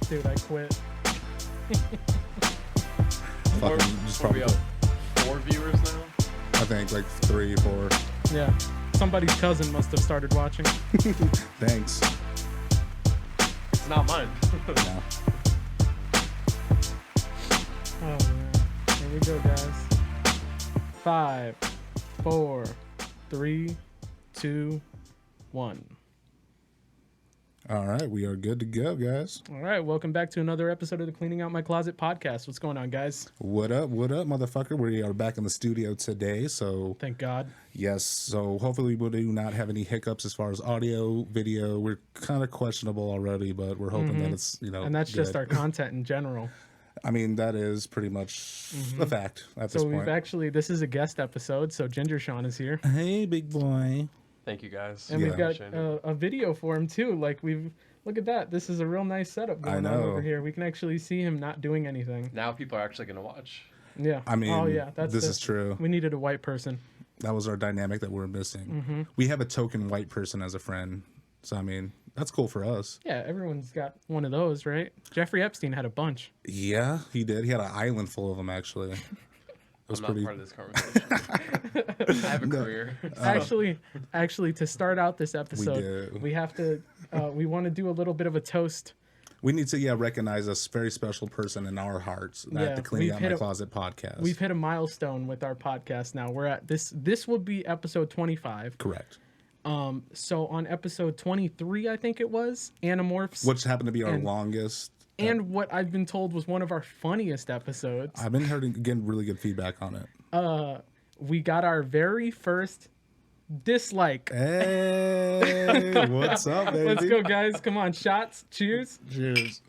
Dude, I quit. Fucking just probably up 4 viewers now. I think like 3, 4. Yeah. Somebody's cousin must have started watching. Thanks. It's not mine. No. Oh man. Here we go, guys. 5, 4, 3, 2, 1. All right, we are good to go, guys. All right, welcome back to another episode of the Cleaning Out My Closet podcast. What's going on, guys? What up, motherfucker? We are back in the studio today, so Thank God. yes. So hopefully we do not have any hiccups as far as audio, video. We're kind of questionable already, but we're hoping that it's And that's just our content in general. I mean, that is pretty much a fact at this So point. we've actually, this is a guest episode, so Ginger-Shawn is here. Hey, big boy. Thank you guys. And we've got Appreciate it. a video for him too. Like look at that. This is a real nice setup going on over here. We can actually see him not doing anything. Now people are actually gonna watch. Yeah. I mean, oh yeah, this is true. We needed a white person. That was our dynamic that we're missing. We have a token white person as a friend. So, I mean, that's cool for us. Yeah, everyone's got one of those, right? Jeffrey Epstein had a bunch. Yeah, he did. He had an island full of them, actually. I'm not part of this conversation. I have a career. Actually, to start out this episode, we have to. We want to do a little bit of a toast. We need to, recognize a very special person in our hearts at the Cleaning Out My Closet podcast. We've hit a milestone with our podcast now. We're at this. This will be episode 25. Correct. So on episode 23, I think it was, Animorphs. Which happened to be our longest. And what I've been told was one of our funniest episodes. I've been getting really good feedback on it. We got our very first dislike. Hey, what's up, baby? Let's go, guys. Come on, shots. Cheers. Cheers.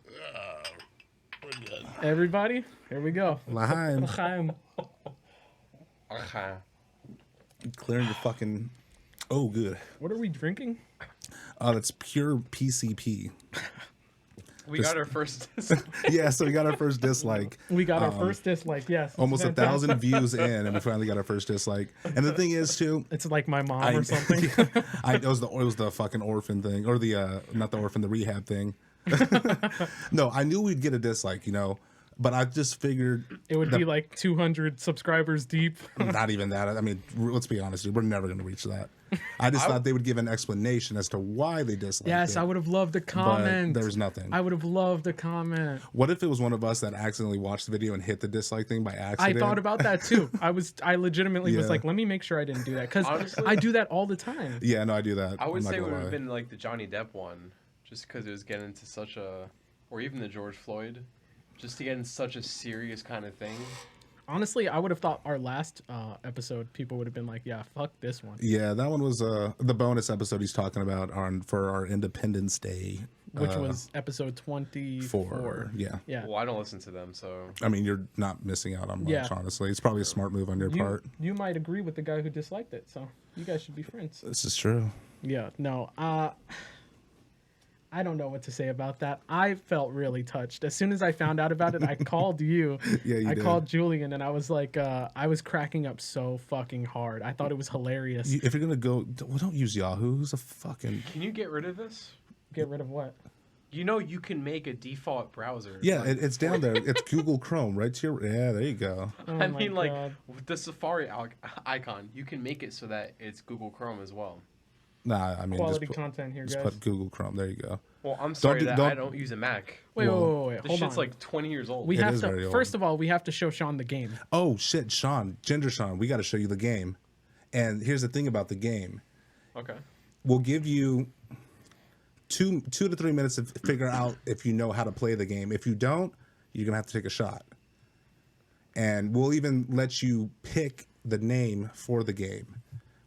We're good. Everybody, here we go. L'chaim. L'chaim. Okay. Clearing your fucking... Oh, good. What are we drinking? That's pure PCP. We got our first. Yeah, so we got our first dislike. We got our first dislike, yes. Almost 1,000 views in, and we finally got our first dislike. And the thing is, too... It's like my mom or something. It was the fucking orphan thing, or the not the orphan, the rehab thing. No, I knew we'd get a dislike, but I just figured It would be like 200 subscribers deep. not even that. I mean, let's be honest, dude, we're never going to reach that. I just thought they would give an explanation as to why they disliked it. Yes, I would have loved a comment. But there was nothing. I would have loved a comment. What if it was one of us that accidentally watched the video and hit the dislike thing by accident? I thought about that too. I legitimately was Yeah. like, let me make sure I didn't do that, because Honestly, I do that all the time. Yeah, no, I do that. I would I'm not say it gonna would have lie. been like the Johnny Depp one, just because it was getting into such a, or even the George Floyd, just to get in such a serious kind of thing. Honestly, I would have thought our last episode, people would have been like, yeah, fuck this one. Yeah, that one was the bonus episode he's talking about for our Independence Day. Which was episode 24. Yeah. Yeah. Well, I don't listen to them, so. I mean, you're not missing out on much, Yeah. honestly. It's probably a smart move on your part. You might agree with the guy who disliked it, so you guys should be friends. This is true. Yeah, no. I don't know what to say about that. I felt really touched. As soon as I found out about it, I called you. Yeah, you I did. called Julian, and I was like, I was cracking up so fucking hard. I thought it was hilarious. If you're going to go, well, don't use Yahoo. Who's a fucking... Can you get rid of this? Get rid of what? You can make a default browser. Yeah, it's down there. It's Google Chrome, right to your... Yeah, there you go. Oh I my mean, like, God. with the Safari icon, you can make it so that it's Google Chrome as well. Nah, I mean... Quality just content here, just guys. put Google Chrome. There you go. Well, I'm sorry don't- I don't use a Mac. Wait. This Hold shit's on. like 20 years old. We It have is very to. old. First of all, we have to show Sean the game. Oh, shit, Sean. Ginger-Shawn, we got to show you the game. And here's the thing about the game. Okay. We'll give you 2 to 3 minutes to figure out if you know how to play the game. If you don't, you're going to have to take a shot. And we'll even let you pick the name for the game.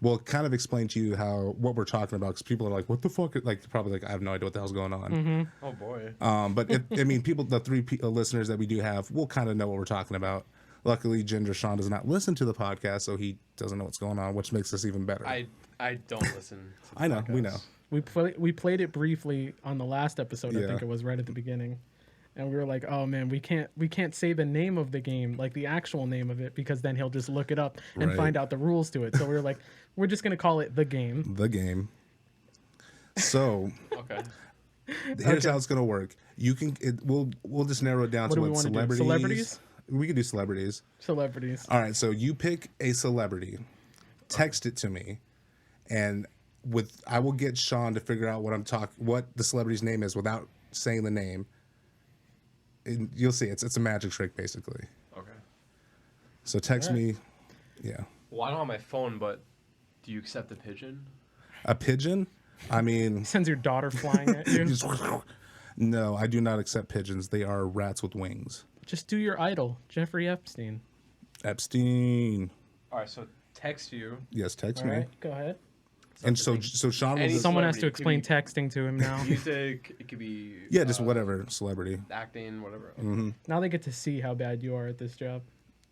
We'll kind of explain to you what we're talking about, because people are like, what the fuck? Like, probably like, I have no idea what the hell's going on. Oh, boy. But the 3 listeners that we do have will kind of know what we're talking about. Luckily, Ginger-Shawn does not listen to the podcast, so he doesn't know what's going on, which makes us even better. I don't listen to the I know, we know. podcasts. We played it briefly on the last episode. I Yeah. think it was right at the beginning, and we were like, "Oh man, we can't say the name of the game, like the actual name of it, because then he'll just look it up and Right. find out the rules to it." So we were like, "We're just gonna call it the game." The game. So, Okay. Here's how it's gonna work. You can. We'll just narrow it down What to do we what wanna do? celebrities. Celebrities? We can do celebrities. Celebrities. All right. So you pick a celebrity, text it to me, and I will get Sean to figure out what the celebrity's name is without saying the name. And you'll see. It's a magic trick basically. Okay. So text All right. me. Yeah. Well, I don't have my phone, but do you accept a pigeon? A pigeon? I mean, Sends your daughter flying at you. just- no, I do not accept pigeons. They are rats with wings. Just do your idol, Jeffrey Epstein. Epstein. All right, so text you. Yes, text All me. right, go ahead. And so Sean will Any just, Someone has to Celebrity, explain it texting to him now. Music, it could be yeah, just whatever celebrity. acting, whatever. Now they get to see how bad you are at this job.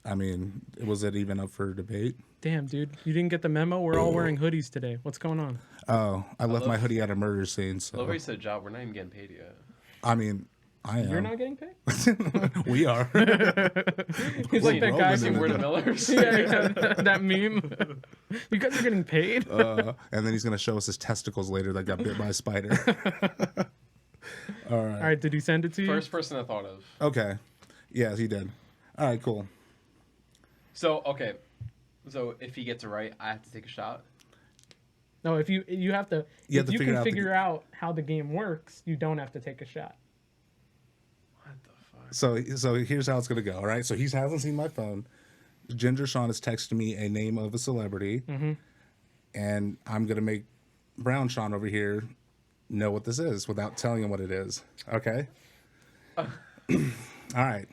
I mean, was it even up for debate? Damn, dude, you didn't get the memo. We're all wearing hoodies today. What's going on? Oh, I left my love- hoodie at a murder scene. Love So how you said job. We're not even getting paid yet. I mean, I am. You're not getting paid. We are. He's like that guy Roman from in We're it. the Millers. yeah, that meme. You guys are getting paid. And then he's gonna show us his testicles later that got bit by a spider. All right, did he send it to you? First person I thought of. Okay. Yeah, he did. All right, cool. So okay, so if he gets it right, I have to take a shot. No, if you have to, You if have to you figure can out the figure out how the game works, you don't have to take a shot. What the fuck? So here's how it's gonna go. All right. So he hasn't seen my phone. Ginger-Shawn has texted me a name of a celebrity, and I'm gonna make Brown Sean over here know what this is without telling him what it is. Okay. All right.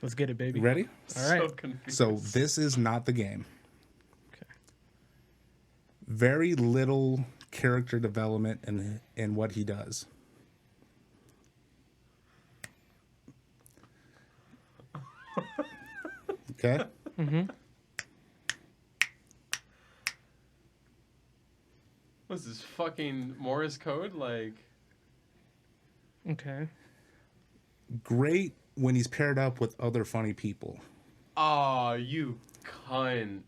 Let's get it, baby. Ready? All right. So confused. So this is not the game. Okay. Very little character development in what he does. Okay. What's this fucking Morse code? Like, Okay. Great when he's paired up with other funny people. oh, you cunt.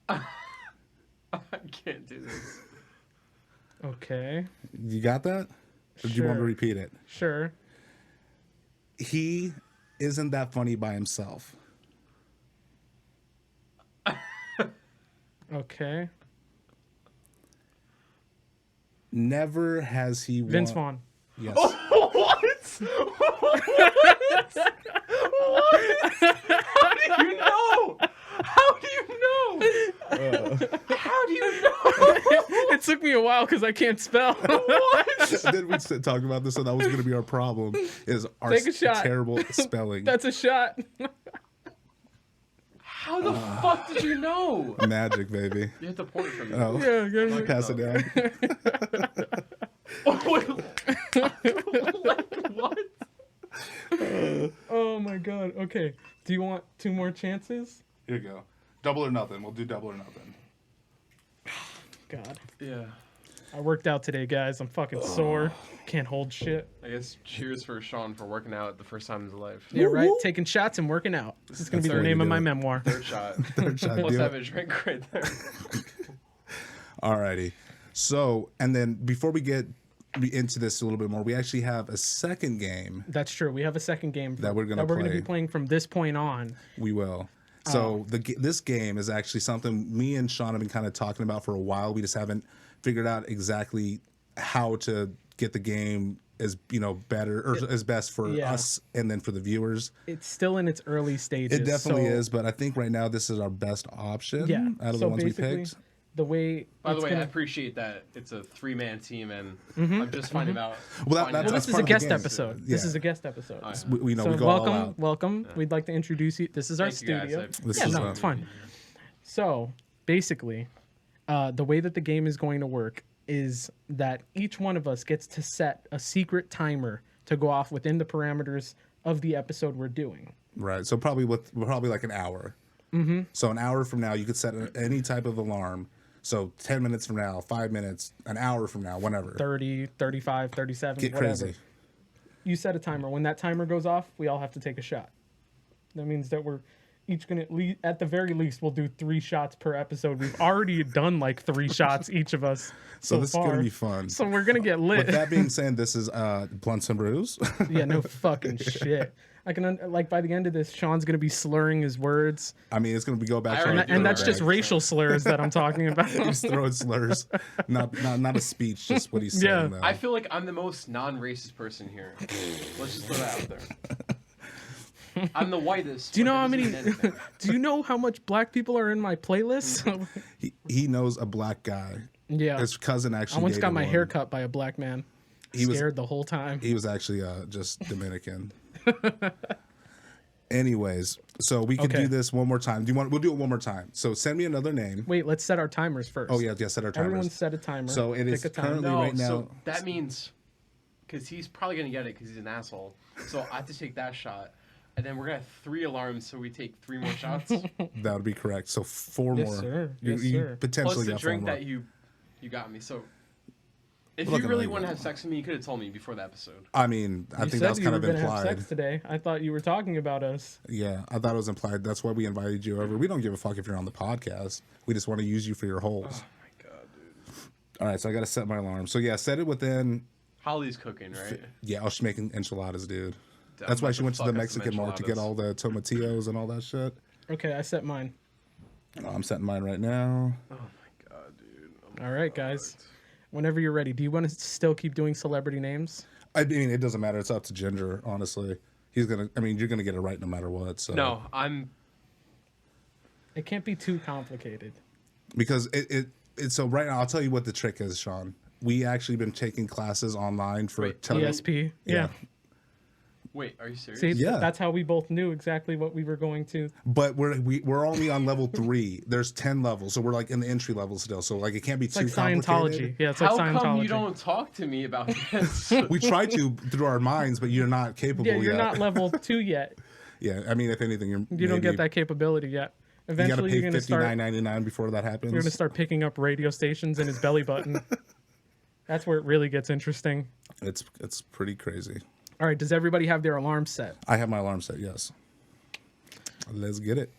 I can't do this. Okay. You got that? Or do you want to Sure. repeat it? Sure. He isn't that funny by himself. Okay. Never has he Vince won. Vaughn. Yes. What? What? How do you know? How do you know? How do you know? It took me a while because I can't spell. What? Then we talked about this, so that was going to be our problem. Is our Take a shot. terrible spelling? That's a shot. How the fuck did you know? Magic, baby. You have to point it for me. Oh, Yeah, good. pass it down. Like what? Oh my god. Okay. Do you want 2 more chances? Here you go. Double or nothing. We'll do double or nothing. God. Yeah. I worked out today, guys. I'm fucking sore. Can't hold shit. I guess cheers for Sean for working out the first time in his life. Yeah, right. Woo-woo. Taking shots and working out. This is gonna That's be the the way name to of do my it. memoir. Third shot. Third shot. Let's do have it. a drink right there. Alrighty. So, and then before we get into this a little bit more, we actually have a second game. That's true. We have a second game That we're gonna be play. playing from this point on. We will. So this game is actually something me and Sean have been kind of talking about for a while. We just haven't figured out exactly how to get the game as better or as best for Yeah. us and then for the viewers. It's still in its early stages. It definitely so- is, but I think right now this is our best option Yeah. out of so the ones we basically, picked. the way. By the it's way, I gonna- appreciate that it's a 3-man team, and I'm just finding out. Well, finding that's- Well, out- this is part a of the guest game. episode. Yeah. This is a guest episode. Oh, yeah. We So go all welcome, out. welcome. We'd like to introduce you. This is our Thank you, guys. studio. I- This Yeah, is, no, it's fine. So basically, the way that the game is going to work is that each one of us gets to set a secret timer to go off within the parameters of the episode we're doing. Right. So probably like an hour. Mm-hmm. So an hour from now, you could set any type of alarm. So 10 minutes from now, 5 minutes, an hour from now, whenever. 30, 35, 37, Get whatever. crazy. You set a timer. When that timer goes off, we all have to take a shot. That means that each gonna at the very least we'll do 3 shots per episode. We've already done like 3 shots each of us So this far. is gonna be fun. So we're gonna get lit. With that being said, this is Blunts and Brews. Yeah, no fucking shit. I can like by the end of this, Sean's gonna be slurring his words, I mean, it's gonna be go back. I to already our- do and it that's already. just racial slurs that I'm talking about. He's throwing slurs, not a speech, just what he's saying. Yeah. Though. I feel like I'm the most non-racist person here. Let's just throw that out there. I'm the whitest. Do you know but how that many? doesn't mean anything. Do you know how much black people are in my playlist? he knows a black guy. Yeah, His cousin actually. I once got dated my one. hair cut by a black man. He was- Scared the whole time. He was actually just Dominican. Anyways, so we can Okay. do this one more time. Do you want? We'll do it one more time. So send me another name. Wait, let's set our timers first. Oh yeah, set our timers. Everyone set a timer. So it is Pick a time. currently No, right now. so that means because he's probably gonna get it because he's an asshole. So I have to take that shot, and then we're gonna have 3 alarms, so we take 3 more shots. That would be correct. So 4 Yes, more. sir. You, Yes, you sir. potentially Plus the got 4 drink more. that you got me. So if Look you at really me. want to have sex with me, you could have told me before the episode. I mean, I You think said that was you kind were of gonna have implied. sex today. I thought you were talking about us. Yeah, I thought it was implied. That's why we invited you over. We don't give a fuck if you're on the podcast. We just want to use you for your holes. Oh my god, dude. All right, so I got to set my alarm. So yeah, set it within. Holly's cooking, right? Yeah, I was making enchiladas, dude. I'm That's why about she went to fuck the up some Mexican market to get enchiladas. all the tomatillos and all that shit. Okay, I set mine. I'm setting mine right now. Oh my god, dude. Oh my All right, God. guys. Whenever you're ready. Do you want to still keep doing celebrity names? I mean, it doesn't matter. It's up to Ginger, honestly. He's gonna. I mean, you're gonna get it right no matter what. So No, I'm. It can't be too complicated. because it so right now I'll tell you what the trick is, Sean. We actually been taking classes online for Wait, ESP. Yeah. Wait, are you serious? See, Yeah. that's how we both knew exactly what we were going to. But we're only on level 3. There's 10 levels, so we're like in the entry level still. So like it can't be It's too like complicated. Scientology. Yeah, it's How like Scientology. come you don't talk to me about this? We try to through our minds, but you're not capable Yeah, yet. you're not level 2 yet. Yeah, I mean, if anything, You don't get that capability yet. You gotta Eventually, pay you're gonna start. $59.99 before that happens. You're gonna start picking up radio stations in his belly button. That's where it really gets interesting. It's pretty crazy. All right, does everybody have their alarm set? I have my alarm set. Yes. Let's get it.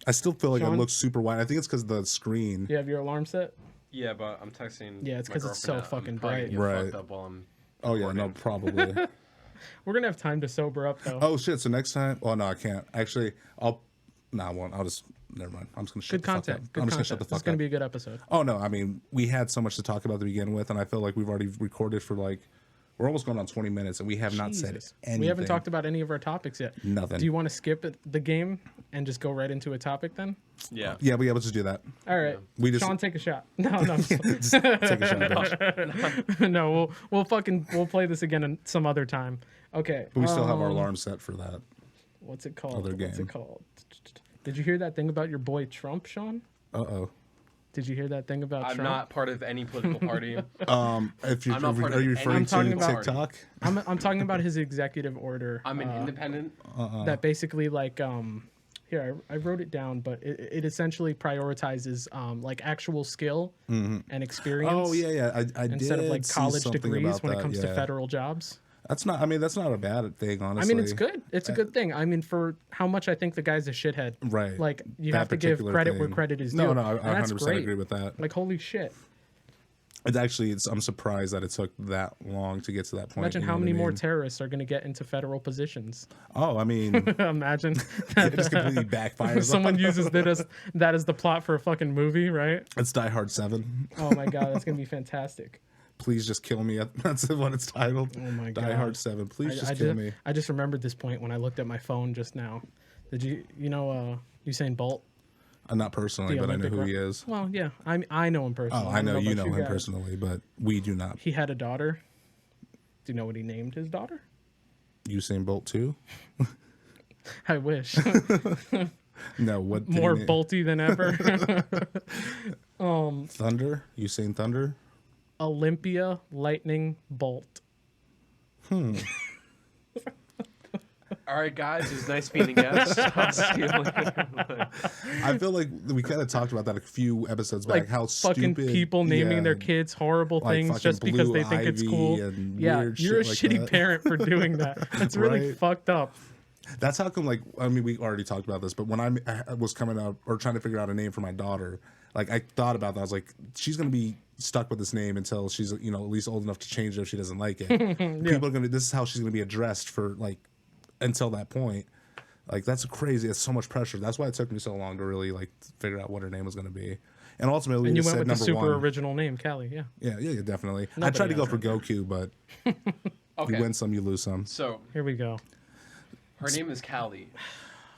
I still feel like Sean? it looks super wide. I think it's because the screen. Do you have your alarm set? yeah, but I'm texting. Yeah, it's my 'cause it's so girlfriend now. fucking I'm probably bright. gonna get Right. fucked up while I'm. Oh yeah, no, recording. probably. We're gonna have time to sober up though. Oh shit! So next time, oh no, I can't. Actually, I won't. I'll just never mind. I'm just gonna shut Good the fuck content. up. Good I'm just content. gonna shut the This is fuck gonna up. be a good episode. Oh no, I mean we had so much to talk about to begin with, and I feel like we've already recorded for like we're almost going on 20 minutes, and we have not said Jesus. anything. We haven't talked about any of our topics yet. Nothing. Do you want to skip the game and just go right into a topic then? Yeah. Yeah, but yeah, let's just do that. All right. We just- Sean, take a shot. No, Just take a shot, bitch. no. We'll play this again some other time. Okay. But we still have our alarm set for that. What's it called? other What's game. it called? Did you hear that thing about your boy Trump, Sean? Uh-oh. Did you hear that thing about I'm Trump? not part of any political party. If you're, I'm not part are of you any- referring I'm to talking about- TikTok? I'm talking about his executive order. I'm an independent. That basically like here I wrote it down, but it essentially prioritizes like actual skill and experience. Oh yeah. I Instead did of like see college something degrees about when it that, comes to yeah. federal jobs. That's not. I mean, that's not a bad thing, I honestly. mean, it's good. It's a good thing. I mean, for how much I think the guy's a shithead. Right. Like you That have to give particular credit where thing. credit is due. No, and I that's 100% great. agree with that. Like holy shit! It's actually, I'm surprised that it took that long to get to that point. Imagine you how know what many I more mean? terrorists are going to get into federal positions. Oh, I mean, Imagine it just completely backfires. someone on uses that as the plot for a fucking movie, right? It's Die Hard 7. Oh my god, that's going to be fantastic. Please just kill me. That's what it's titled. Oh my Die God. Hard 7. Please just I kill me. I just remembered this point when I looked at my phone just now. Did you know Usain Bolt? Not personally, The but I know Olympic who run- he is. Well, yeah, I know him personally. Oh, I know don't you about know him guys. personally, but we do not. He had a daughter. Do you know what he named his daughter? Usain Bolt too? I wish. No, what? did he More name- bolty than ever. Thunder? Usain Thunder? Olympia Lightning Bolt. All right, guys. It was nice meeting you. I'll see you later. I feel like we kind of talked about that a few episodes back. Like how fucking stupid people naming yeah, their kids horrible like things fucking just because Blue they think it's Ivy cool. and Yeah, weird you're a shit like shitty that. parent for doing that. That's really Right. fucked up. That's how come, like, I mean, we already talked about this, but when I was coming up or trying to figure out a name for my daughter, like, I thought about that. I was like, she's going to be stuck with this name until she's, you know, at least old enough to change it if she doesn't like it. People are going to, this is how she's going to be addressed for, like, until that point. Like, that's crazy. It's so much pressure. That's why it took me so long to really, like, figure out what her name was going to be. And ultimately, And you we went said with the number super one. original name, Callie. Yeah. Yeah, definitely. I Nobody tried to go has for that. Goku, but Okay. you win some, you lose some. So Here we go. her name is Callie.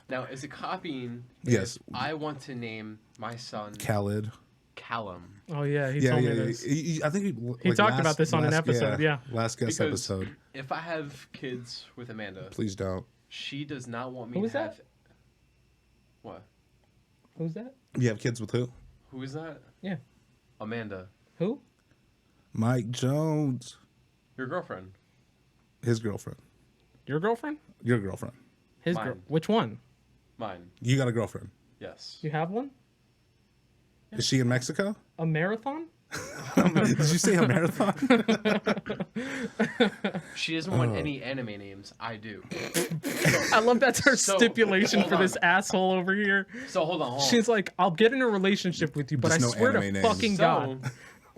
Now, is it copying? Yes. If I want to name my son Khaled. Callum. Oh yeah, he Yeah, told yeah, me yeah. this. I think He talked about this on an episode, yeah. Last guest Because episode. if I have kids with Amanda, Please don't. she does not want me Who to is that? have. What? Who's that? You have kids with who? Who is that? Yeah. Amanda, Who? Mike Jones. your girlfriend. His girlfriend. Your girlfriend? Your girlfriend. His Mine. girl. Which one? Mine. You got a girlfriend. Yes. You have one? Is she in Mexico? A marathon? Did you say a marathon? She doesn't want any anime names. I do. I love that's her So, stipulation hold for on. this asshole over here. So hold on. She's like, I'll get in a relationship with you, but Just I no swear to anime names. fucking God.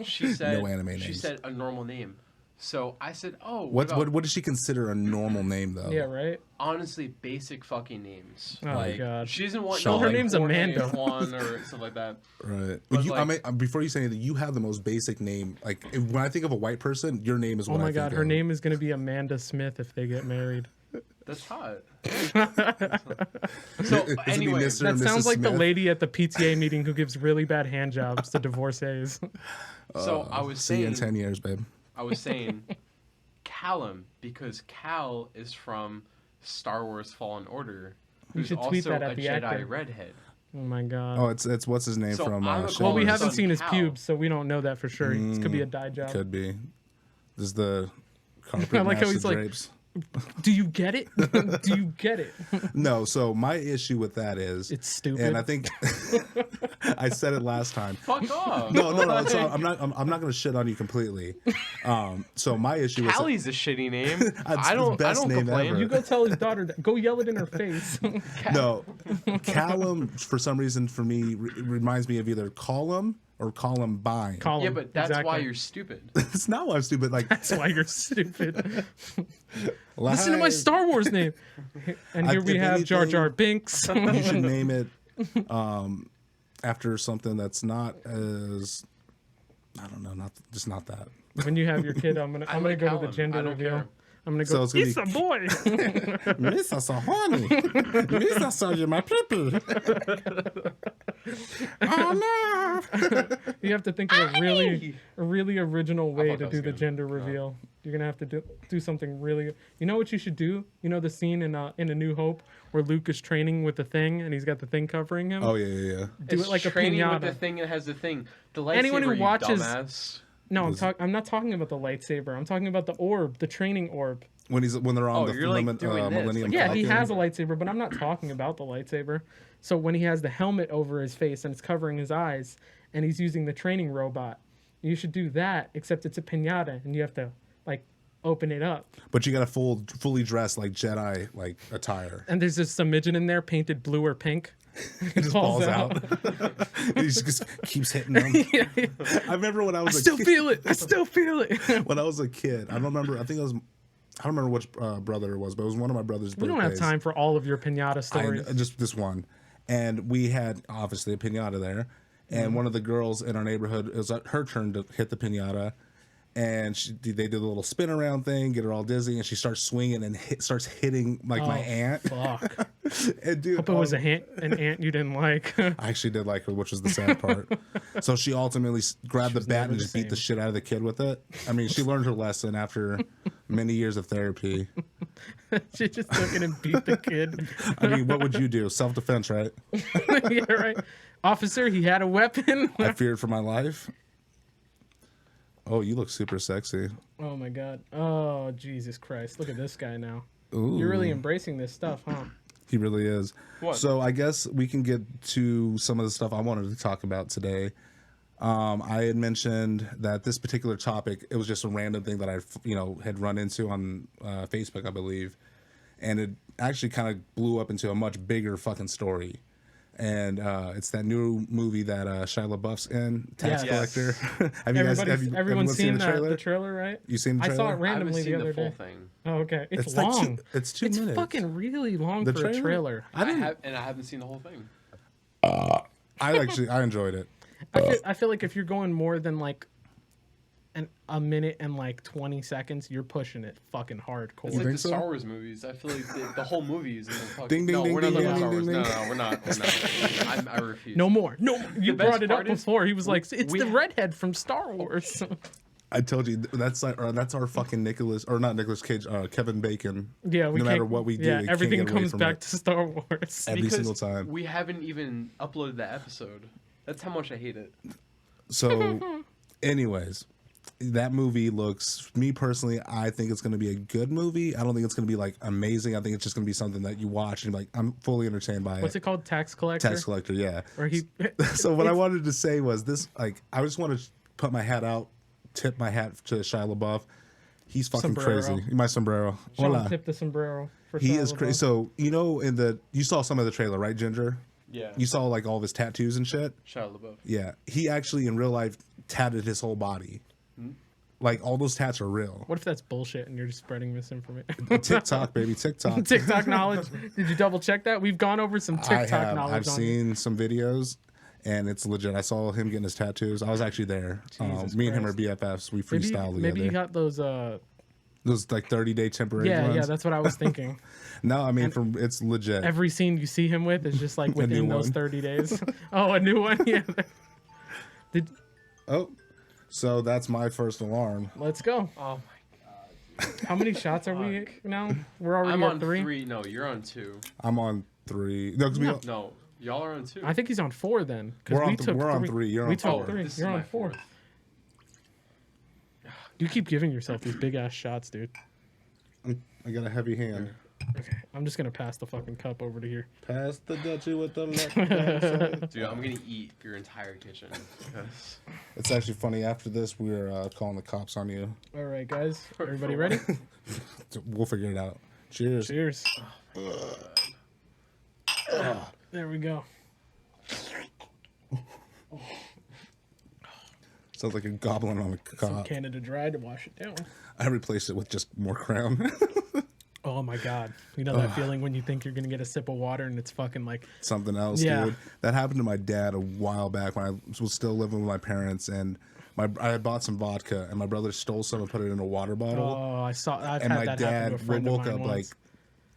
She said. No anime She names. said a normal name. So I said, oh, What does she consider a normal name though? Yeah, right? honestly basic fucking names. Oh, like, God. she doesn't want Sean. no, Her like, name's Jorge Amanda. Juan or stuff like that. Right. But, You, like- I mean, before you say anything, you have the most basic name. Like when I think of a white person, your name is Oh what I my think God, her of. name is going to be Amanda Smith if they get married. That's hot. It's So gonna be anyway, Mr. That and sounds Mrs. like the Smith. lady at the PTA meeting who gives really bad hand jobs to divorcees. so I was See you in saying, 10 years, babe. I was saying, Callum because Cal is from Star Wars Fallen Order, You who's should tweet also that a at the Jedi actor. redhead. Oh my God. Oh, it's what's his name So from? I'm a Shia Well, we Colin haven't Son seen his Cal. pubes, so we don't know that for sure. This could be a dye job. Could be. This is the carpet I like how match he's the like- drapes. Do you get it? Do you get it? No, so my issue with that is It's stupid. and I think I said it last time. Fuck off. No. So I'm not going to shit on you completely. So my issue is Callie's a shitty name. That's I the don't. I best don't name complain. ever. You go tell his daughter that. Go yell it in her face. no. Callum for some reason for me reminds me of either Column or Columbine. Call Yeah, him. but that's why Exactly. you're stupid. It's not why I'm stupid. Like That's why you're stupid. Listen to my Star Wars name. And here we if have Jar anything- Jar Binks. You should name it after something that's not as I don't know, not that. When you have your kid, I'm gonna like go to the Callum. gender I don't reveal. care. I'm gonna So go. it's gonna It's be- a boy. Miss, I saw honey. Miss, I saw you my pee. Oh no! You have to think of a really original way thought to that do was the good. gender reveal. You're gonna have to do something really. You know what you should do? You know the scene in A New Hope where Luke is training with the thing and he's got the thing covering him. Oh yeah. Do It's it like a training piñata. with the thing that has the thing. The lightsaber, Anyone who you watches- dumbass. No, I'm not talking about the lightsaber. I'm talking about the orb, the training orb. When they're on Oh, the you're, like, doing this, Millennium like- Yeah, Falcon. he has a lightsaber, but I'm not talking about the lightsaber. So when he has the helmet over his face and it's covering his eyes, and he's using the training robot, you should do that. Except it's a piñata, and you have to like open it up. But you got a fully dressed like Jedi like attire. And there's just some midget in there painted blue or pink. He just falls out. And he just keeps hitting them. I remember when I I was still feel it. I still feel it. when I was a kid. I don't remember. I think it was. I don't remember which brother it was, but it was one of my brother's We birthdays. don't have time for all of your piñata stories. Just this one. And we had obviously a piñata there. And one of the girls in our neighborhood, it was her turn to hit the piñata. And they did a little spin around thing, get her all dizzy, and she starts swinging and starts hitting like my aunt. Fuck. And dude, Hope it was an aunt you didn't like. I actually did like her, which was the sad part. So she ultimately grabbed the bat never and the just beat the same. shit out of the kid with it. I mean, she learned her lesson after many years of therapy. She just took it and beat the kid. I mean, what would you do? Self-defense, right? Yeah, right. Officer, he had a weapon. I feared for my life. Oh, you look super sexy. Oh my God. Oh, Jesus Christ. Look at this guy now. Ooh, You're really embracing this stuff, huh? he really is. What? So I guess we can get to some of the stuff I wanted to talk about today. I had mentioned that this particular topic, it was just a random thing that I, had run into on Facebook, I believe. and it actually kind of blew up into a much bigger fucking story. And it's that new movie that Shia LaBeouf's in, Tax Yes. Collector. Have you guys? Everyone's seen the trailer? the trailer, right? You seen the I trailer? saw it I haven't randomly seen the the other full day. thing. Oh, okay. It's like long. it's 2 minutes. It's fucking really long for a trailer. I haven't seen the whole thing. I enjoyed it. I feel like if you're going more than like a minute and like 20 seconds, you're pushing it fucking hardcore. It's like think the so? Star Wars movies. I feel like the whole movie is in the fucking. Ding, ding, no, ding, we're not ding, looking at ding, Star Wars. ding, No, ding. we're not. I refuse. No more. You best brought it up part is before. He was like, it's we the ha- redhead from Star Wars. I told you that's our fucking not Nicolas Cage, Kevin Bacon. Yeah, we no can't, matter what we do, yeah, we can't everything get away comes from back it. to Star Wars. Every Because single time. we haven't even uploaded the episode. That's how much I hate it. So, anyways, that movie looks. Me personally, I think it's going to be a good movie. I don't think it's going to be like amazing. I think it's just going to be something that you watch and you're like, I'm fully entertained by What's it called? Tax Collector? Tax Collector, yeah. Or he. So what I wanted to say was this: like, I just want to put my hat out, tip my hat to Shia LaBeouf. He's fucking Sombrero. crazy. My sombrero. Sean Hola. tipped the sombrero for He Shia is LaBeouf. crazy. So you saw some of the trailer, right, Ginger? Yeah. You saw like all of his tattoos and shit. Shia LaBeouf. Yeah, he actually in real life tatted his whole body. Like all those tats are real. What if that's bullshit and you're just spreading misinformation? TikTok, baby, TikTok. TikTok knowledge. Did you double check that? We've gone over some TikTok I have. knowledge. I've on seen some videos, and it's legit. I saw him getting his tattoos. I was actually there. Jesus Me and him are Christ. BFFs. We Maybe, freestyle maybe you together. got those. Those like 30-day temporary Yeah, ones. yeah, that's what I was thinking. No, I mean it's legit. Every scene you see him with is just like within new those one. 30 days. Oh, a new one. Yeah. Did Oh, so that's my first alarm. let's go. Oh my. How many shots are we now? We're already I'm at on 3. 3. No, you're on 2. I'm on 3. No, 'cause we, No. No, y'all are on 2. I think he's on 4 then. 'cause we're on 3. You're we on took 4. 3. This is You're my on 4. fourth. You keep giving yourself these big ass shots, dude. I got a heavy hand. Okay, I'm just gonna pass the fucking cup over to here. Pass the Dutchie with the left. Dude, I'm gonna eat your entire kitchen. Because It's actually funny. After this, we're calling the cops on you. All right, guys, everybody ready? We'll figure it out. Cheers. Cheers. There we go. Sounds like a goblin on a Some cop. Canada Dry to wash it down. I replaced it with just more Crown. Oh my god. You know that feeling when you think you're gonna get a sip of water and it's fucking like Something else, Yeah. dude. That happened to my dad a while back when I was still living with my parents, and I had bought some vodka, and my brother stole some and put it in a water bottle. oh I've and had my that happen to a dad friend woke of mine up like, once.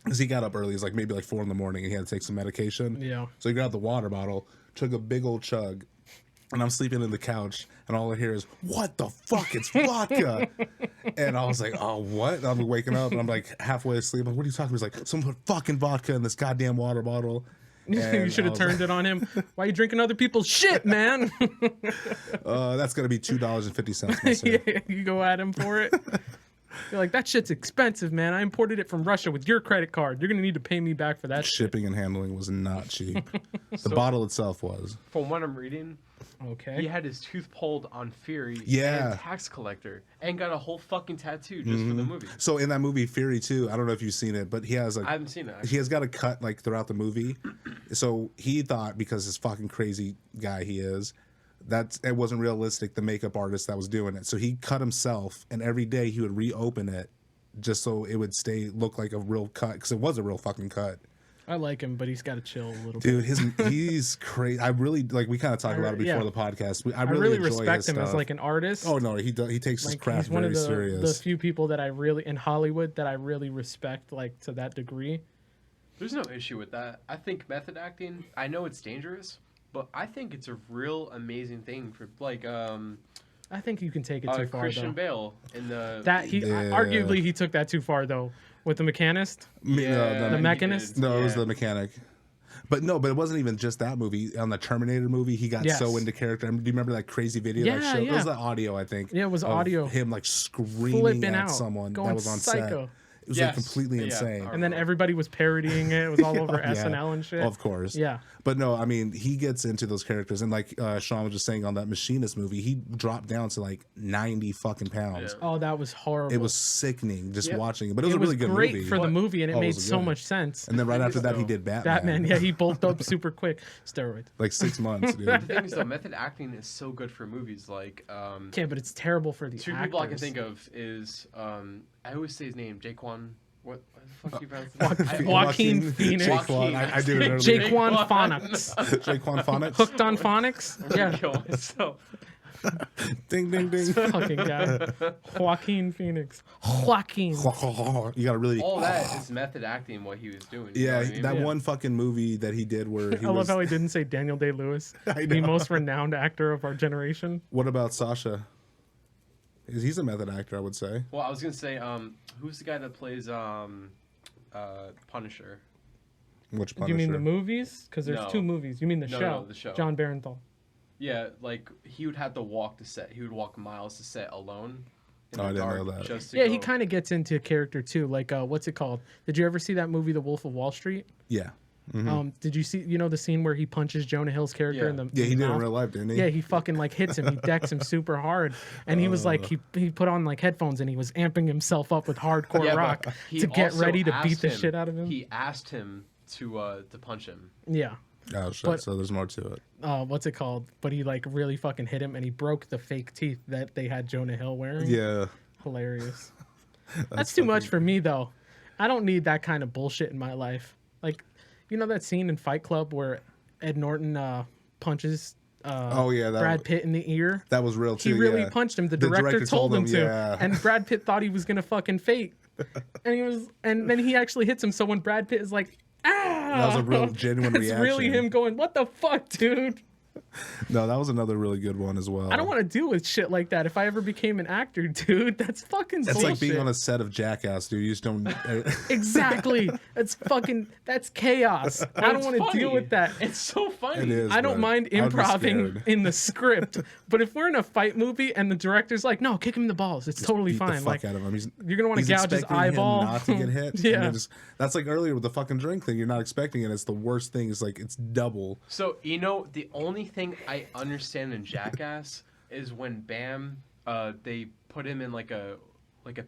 because he got up early. It was like maybe like 4 a.m. and he had to take some medication. Yeah. So he grabbed the water bottle, took a big old chug, and I'm sleeping in the couch, and all I hear is, "What the fuck? It's vodka!" And I was like, "Oh, what?" And I'm waking up, and I'm like halfway asleep. I'm like, "What are you talking about?" He's like, "Someone put fucking vodka in this goddamn water bottle." You And should I have was turned it on him. Why are you drinking other people's shit, man? That's gonna be $2.50. Yeah, you go at him for it. You're like, that shit's expensive, man. I imported it from Russia with your credit card. You're gonna need to pay me back for that shit. Shipping and handling was not cheap. The bottle itself was. from what I'm reading, Okay. he had his tooth pulled on Fury Yeah. and Tax Collector and got a whole fucking tattoo just for the movie. So in that movie Fury 2, I don't know if you've seen it, but he has like I haven't seen it. Actually. he has got a cut like throughout the movie. So he thought, because this fucking crazy guy he is, that it wasn't realistic, the makeup artist that was doing it. So he cut himself, and every day he would reopen it just so it would look like a real cut, because it was a real fucking cut. I like him, but he's got to chill a little Dude, bit. he's crazy. I really like. We kind of talked about it before yeah. the podcast. I I really, really enjoy respect his him as stuff. like an artist. Oh no, he takes his like craft he's one very of the serious. few people that I really in Hollywood that I really respect, like to that degree. There's no issue with that. I think method acting, I know it's dangerous, but I think it's a real amazing thing for like I think you can take it too far Christian though. Bale in the Yeah. Arguably he took that too far though with the Mechanist. yeah, The he Mechanist? did, No, it was yeah. the mechanic. But no, but it wasn't even just that movie. On the Terminator movie, he got Yes. so into character. I mean, do you remember that crazy video Yeah, that showed? It yeah. was the audio, I think. Yeah, it was of audio. Him like screaming Flipping at out, someone going that was on psycho. set. It was Yes. like completely Yeah. insane. And then everybody was parodying it. It was all over SNL and shit. Of course. Yeah. But no, I mean, he gets into those characters. And like Sean was just saying on that Machinist movie, he dropped down to like 90 fucking pounds. Yeah. Oh, that was horrible. It was sickening just Yeah. watching it. But it was a really good great movie. for the movie, and it Oh, made was so good. much sense. And then right after that, he So- did Batman. Batman, yeah, he bulked up super quick. Steroids. Like 6 months, dude. The thing is, though, method acting is so good for movies. Like, Okay, but it's terrible for the two actors. people I can think of is I always say his name, Jaquan. What the fuck do you pronounce his name? Joaquin Phoenix. Jaquan. I do remember. Jaquan Phonics. Jaquan Phonics. Hooked on phonics? Yeah. Yeah. Kill myself. Ding, ding, ding. Fucking guy. Joaquin Phoenix. Joaquin. You gotta really. All that is method acting. What he was doing. You know Yeah, what I mean? that Yeah. one fucking movie that he did where he I love was. how he didn't say Daniel Day-Lewis, I the know. most renowned actor of our generation. What about Sasha? He's a method actor, I would say. Well, I was gonna say, who's the guy that plays Punisher? Which Do Punisher? you mean the movies? Because there's No. 2 movies. You mean the No, show? no, the show. John Barenthal. Yeah, like he would have to walk to set. He would walk miles to set alone. In Oh, the I didn't dark know that. just to Yeah, he go- kind of gets into character too. Like, what's it called? Did you ever see that movie, The Wolf of Wall Street? Yeah. Mhm. Did you see? You know the scene where he punches Jonah Hill's character Yeah. in the Yeah, he in did the in mouth? real life, didn't he? Yeah, he fucking like hits him. He decks him super hard, and he was like he put on like headphones and he was amping himself up with hardcore Yeah, but rock he to get also ready to beat asked the him- shit out of him. He asked him to punch him. Yeah. Oh shit! But- So there's more to it. What's it called? But he like really fucking hit him, and he broke the fake teeth that they had Jonah Hill wearing. Yeah. Hilarious. That's too much for me though. I don't need that kind of bullshit in my life. Like, you know that scene in Fight Club where Ed Norton punches Oh yeah, Brad Pitt in the ear? that was real He too. really yeah. punched him. The The director, director told told him him, to, yeah. and Brad Pitt thought he was gonna fucking fake, and then he actually hits him. So when Brad Pitt is like, "Ah," That was a real genuine it's really reaction. him going, "What the fuck, dude? No, that was another really good one as well. I don't want to deal with shit like that. If I ever became an actor, dude, that's fucking It's bullshit." like being on a set of Jackass, dude. You just don't. Exactly. That's chaos. I don't It's want to funny. deal with that. It's so funny. It is. I don't but mind I would be improving scared. in the script, but if we're in a fight movie and the director's like, "No, kick him in the balls," it's totally Beat fine. the fuck Like, out of him. you're gonna want to he's gouge his expecting him eyeball. not to get hit. Yeah. And then that's like earlier with the fucking drink thing. You're not expecting it. It's the worst thing. It's like it's double. So you know, the only thing I understand in Jackass is when Bam, they put him in like a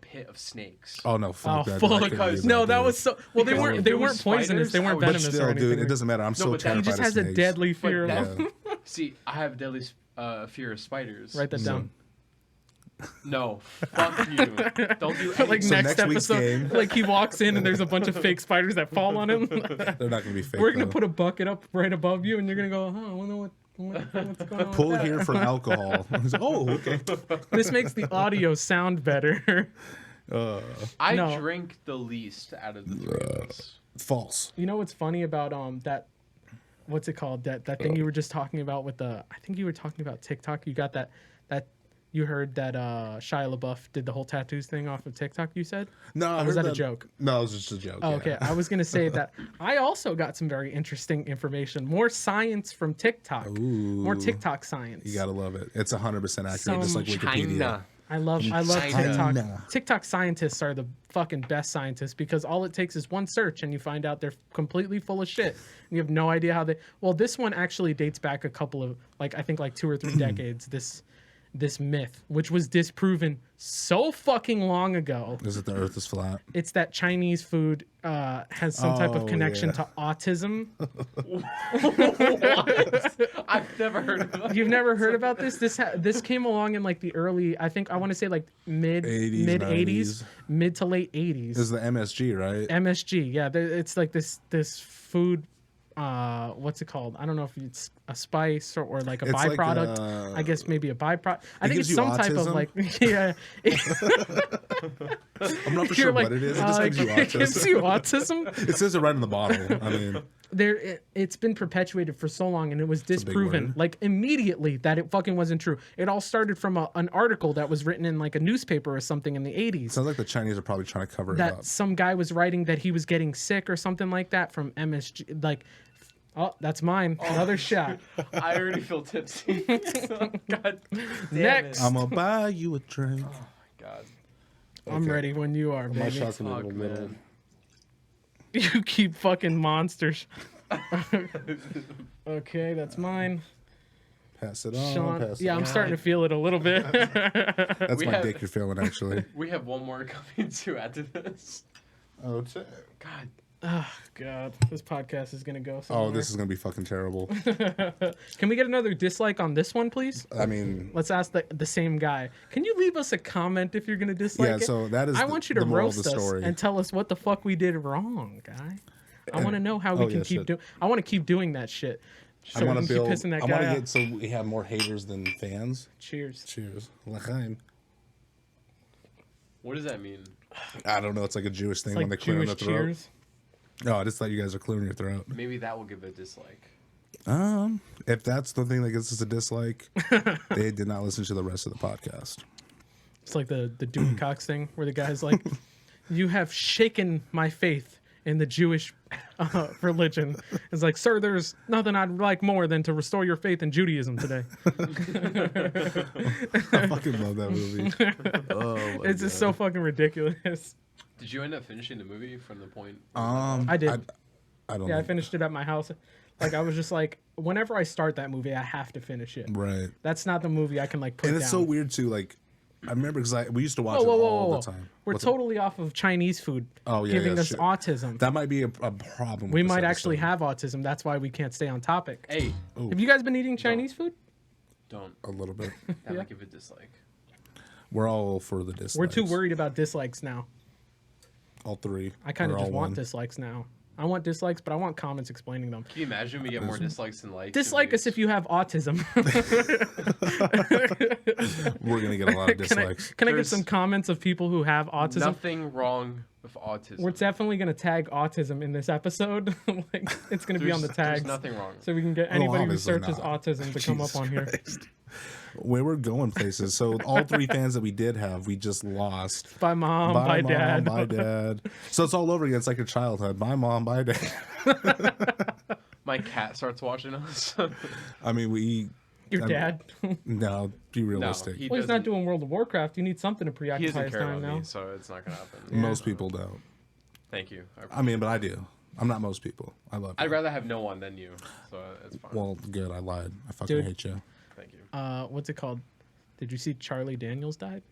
pit of snakes. Oh no, fuck Oh that. fuck! I couldn't do No, that, that dude. was so. Well, they Because weren't. if They it was weren't poisonous. spiders, They I weren't would- But venomous or still, anything. dude, it doesn't matter. I'm so but that- He terrified just of has a snakes. deadly fear But of them. See, I have deadly fear of spiders. Write that down. No, fuck you. Don't do anything. Like So next next week's episode, game- like he walks in and there's a bunch of fake spiders that fall on him. They're not gonna be fake. We're gonna though. put a bucket up right above you, and you're gonna go, "Huh, I wonder what's going on." Pull with that." here for alcohol. He's like, oh, okay. This makes the audio sound better. I No. drink the least out of the three of us. False. You know what's funny about that? What's it called? That thing you were just talking about with the? I think you were talking about TikTok. You got that you heard that Shia LaBeouf did the whole tattoos thing off of TikTok. You said? No, I was heard that a joke? No, it was just a joke. Oh, yeah. okay, I was gonna say that I also got some very interesting information. More science from TikTok. More Ooh. TikTok science. You gotta love it. It's 100% accurate, just Some like Wikipedia. China. I love China. TikTok. TikTok scientists are the fucking best scientists because all it takes is one search and you find out they're completely full of shit. And you have no idea how they. Well, this one actually dates back a couple of I think 2 or 3 decades. This myth, which was disproven so fucking long ago. Is it the Earth is flat? It's that Chinese food has some type of Oh, connection yeah. to autism. What? I've never heard of that. You've never heard about this? This came along in like the early, I think I want to say like mid 80s, 80s, 90s. mid to late 80s. This is the MSG, right? MSG, yeah, it's like this food. What's it called? I don't know if it's a spice or like a It's like, byproduct. I guess maybe a byproduct. I think gives it's you some type of autism? like yeah. I'm not for You're sure like, what it is. It just gives you it gives autism. you autism. It says it right in the bottle. I mean, It's been perpetuated for so long, and it was a big disproven word. like immediately that it fucking wasn't true. It all started from an article that was written in like a newspaper or something in the 80s. sounds like the Chinese are probably trying to cover it That up. some guy was writing that he was getting sick or something like that from MSG. Like, oh, that's mine. Another shot. I already feel tipsy. God damn Next. It. I'm gonna buy you a drink. God. I'm Okay. ready when you are, My baby. shot's in the Fuck, little middle. man. You keep fucking monsters. Okay, that's mine. Pass it on. Sean. Pass Yeah, it I'm on. starting to feel it a little bit. That's We my have- dick you're feeling, actually. We have one more coming too after this. Oh, God. Oh, God. This podcast is going to go oh, somewhere. this is going to be fucking terrible. Can we get another dislike on this one, please? I mean, Let's ask the same guy. Can you leave us a comment if you're going to dislike yeah, it? so that is I the- want you to the moral of roast the us story. and tell us what the fuck we did wrong, guy. I want to know how we oh, can yeah, keep shit. doing. I want to keep doing that shit. So I we want can to keep build. pissing that I guy want to off. get so we have more haters than fans. Cheers. Cheers. L'chaim. What does that mean? I don't know. It's like a Jewish thing It's when like they clear in Jewish the throat. cheers. Oh, I just thought you guys are clearing your throat. Maybe that will give it a dislike. If that's the thing that gives us a dislike, they did not listen to the rest of the podcast. It's like the Dewey Cox thing where the guy's like, "You have shaken my faith in the Jewish religion." It's like, "Sir, there's nothing I'd like more than to restore your faith in Judaism today." I fucking love that movie. Oh, It's just so fucking ridiculous. Did you end up finishing the movie from the point? I did. I don't Yeah, I think- finished it at my house. Like, I was just like, whenever I start that movie, I have to finish it. Right. That's not the movie I can like put And down. it's so weird too. Like, I remember because we used to watch Whoa, whoa, it whoa, all whoa, the time. We're What's totally off of Chinese food, Oh, yeah, giving yeah, us shit. autism. That might be a problem. We with this might actually episode. have autism. That's why we can't stay on topic. Hey, Have you guys been eating Chinese food? don't. a little bit. That Yeah. might give it a dislike. We're all for the dislikes. We're too worried about dislikes now. All three. I kind of We're just all want one. dislikes now. I want dislikes, but I want comments explaining them. Can you imagine we get more dislikes than likes? Dislike us if you have autism. We're gonna get a lot of dislikes. Can I get There's some comments of people who have autism? Nothing wrong with autism. We're definitely gonna tag autism in this episode. Like, it's gonna be on the tags, There's nothing wrong. so we can get anybody who obviously searches not. autism to come up Jesus on here. Christ. We were going places. So all three fans that we did have, we just lost. Bye, mom. Bye, mom, dad. Bye, dad. So it's all over again. It's like your childhood. Bye, mom. Bye, dad. My cat starts watching us. I mean, Your I'm- dad. no, be realistic. he Well, he's not doesn't- doing World of Warcraft. You need something to He preoccupy doesn't his care time about now. me, so it's not gonna happen. Most people don't. Thank you. I mean, but I do. I'm not most people. I love you. I'd rather have no one than you, so it's fine. Well, good. I lied. I fucking Dude. hate you. Thank you. What's it called? Did you see Charlie Daniels died?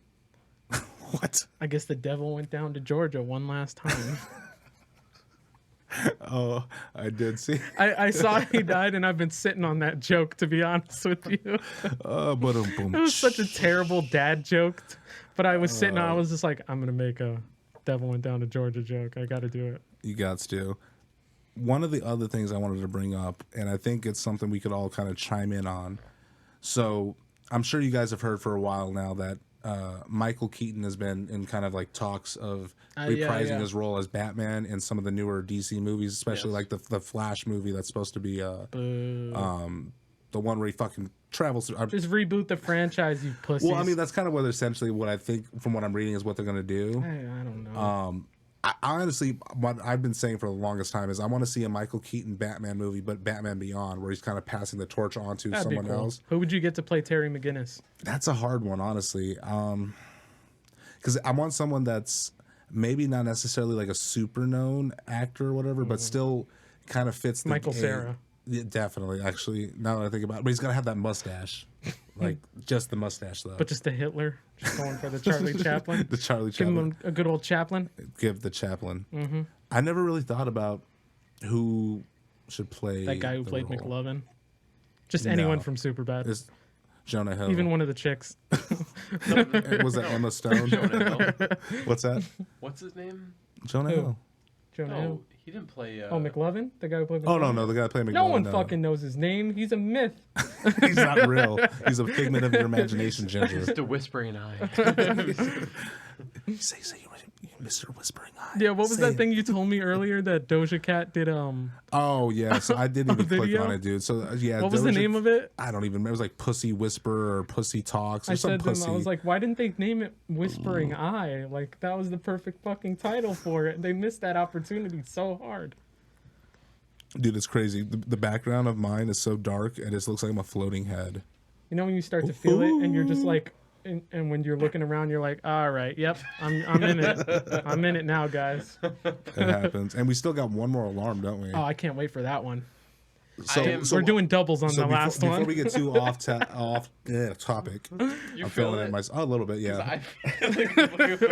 What? I guess the devil went down to Georgia one last time. Oh, I did see. I saw he died, and I've been sitting on that joke, to be honest with you. But boom. It was such a terrible dad joke. But I was sitting, I was just like, I'm going to make a devil went down to Georgia joke. I got to do it. You got to. One of the other things I wanted to bring up, and I think it's something we could all kind of chime in on. So I'm sure you guys have heard for a while now that Michael Keaton has been in kind of like talks of reprising yeah. his role as Batman in some of the newer DC movies, especially Yes. like the Flash movie that's supposed to be Boo. the one where he fucking travels through. Just reboot the franchise, you pussies. Well, I mean, that's kind of what essentially what I think from what I'm reading is what they're going to do. I don't know. I honestly, what I've been saying for the longest time is I want to see a Michael Keaton Batman movie, but Batman Beyond, where he's kind of passing the torch on to That'd be someone cool. else. Who would you get to play Terry McGinnis? That's a hard one, honestly. Because I want someone that's maybe not necessarily like a super known actor or whatever, but still kind of fits the Micheal Cera. Yeah, definitely, actually, now that I think about it. But he's got to have that mustache. Like, just the mustache, though. But just a Hitler. Just going for the Charlie Chaplin. the Charlie Give Chaplin. him a good old Chaplin. Give the Chaplin. Mm-hmm. I never really thought about who should play That guy who the played role. McLovin. Just anyone No. from Superbad. Is Jonah Hill. Even one of the chicks. Was that Emma Stone? Jonah Hill. What's that? What's his name? Jonah Who? Hill. Jonah No, Hill. he didn't play. Oh, McLovin? The guy who played McLovin? Oh, no, the guy playing McLovin. No one fucking knows his name. He's a myth. He's not real. He's a figment of your imagination, Ginger. Just a whispering eye. say, Mr. Whispering Eye. Yeah, what was Say that it. thing you told me earlier that Doja Cat did? Oh, yeah. So I didn't even click video? on it, dude. So, yeah. What was the name of it? I don't even remember. It was like Pussy Whisper or Pussy Talks or I some said to him, pussy. I was like, why didn't they name it Whispering Eye? Like, that was the perfect fucking title for it. They missed that opportunity so hard. Dude, it's crazy. The background of mine is so dark, and it just looks like I'm a floating head. You know when you start to feel it and you're just like, and when you're looking around, you're like, all right, yep, I'm in it. I'm in it now, guys. It happens, and we still got one more alarm, don't we? Oh, I can't wait for that one. So We're doing doubles on the before, last before one. we get too off topic, I'm feeling it myself a little bit, yeah.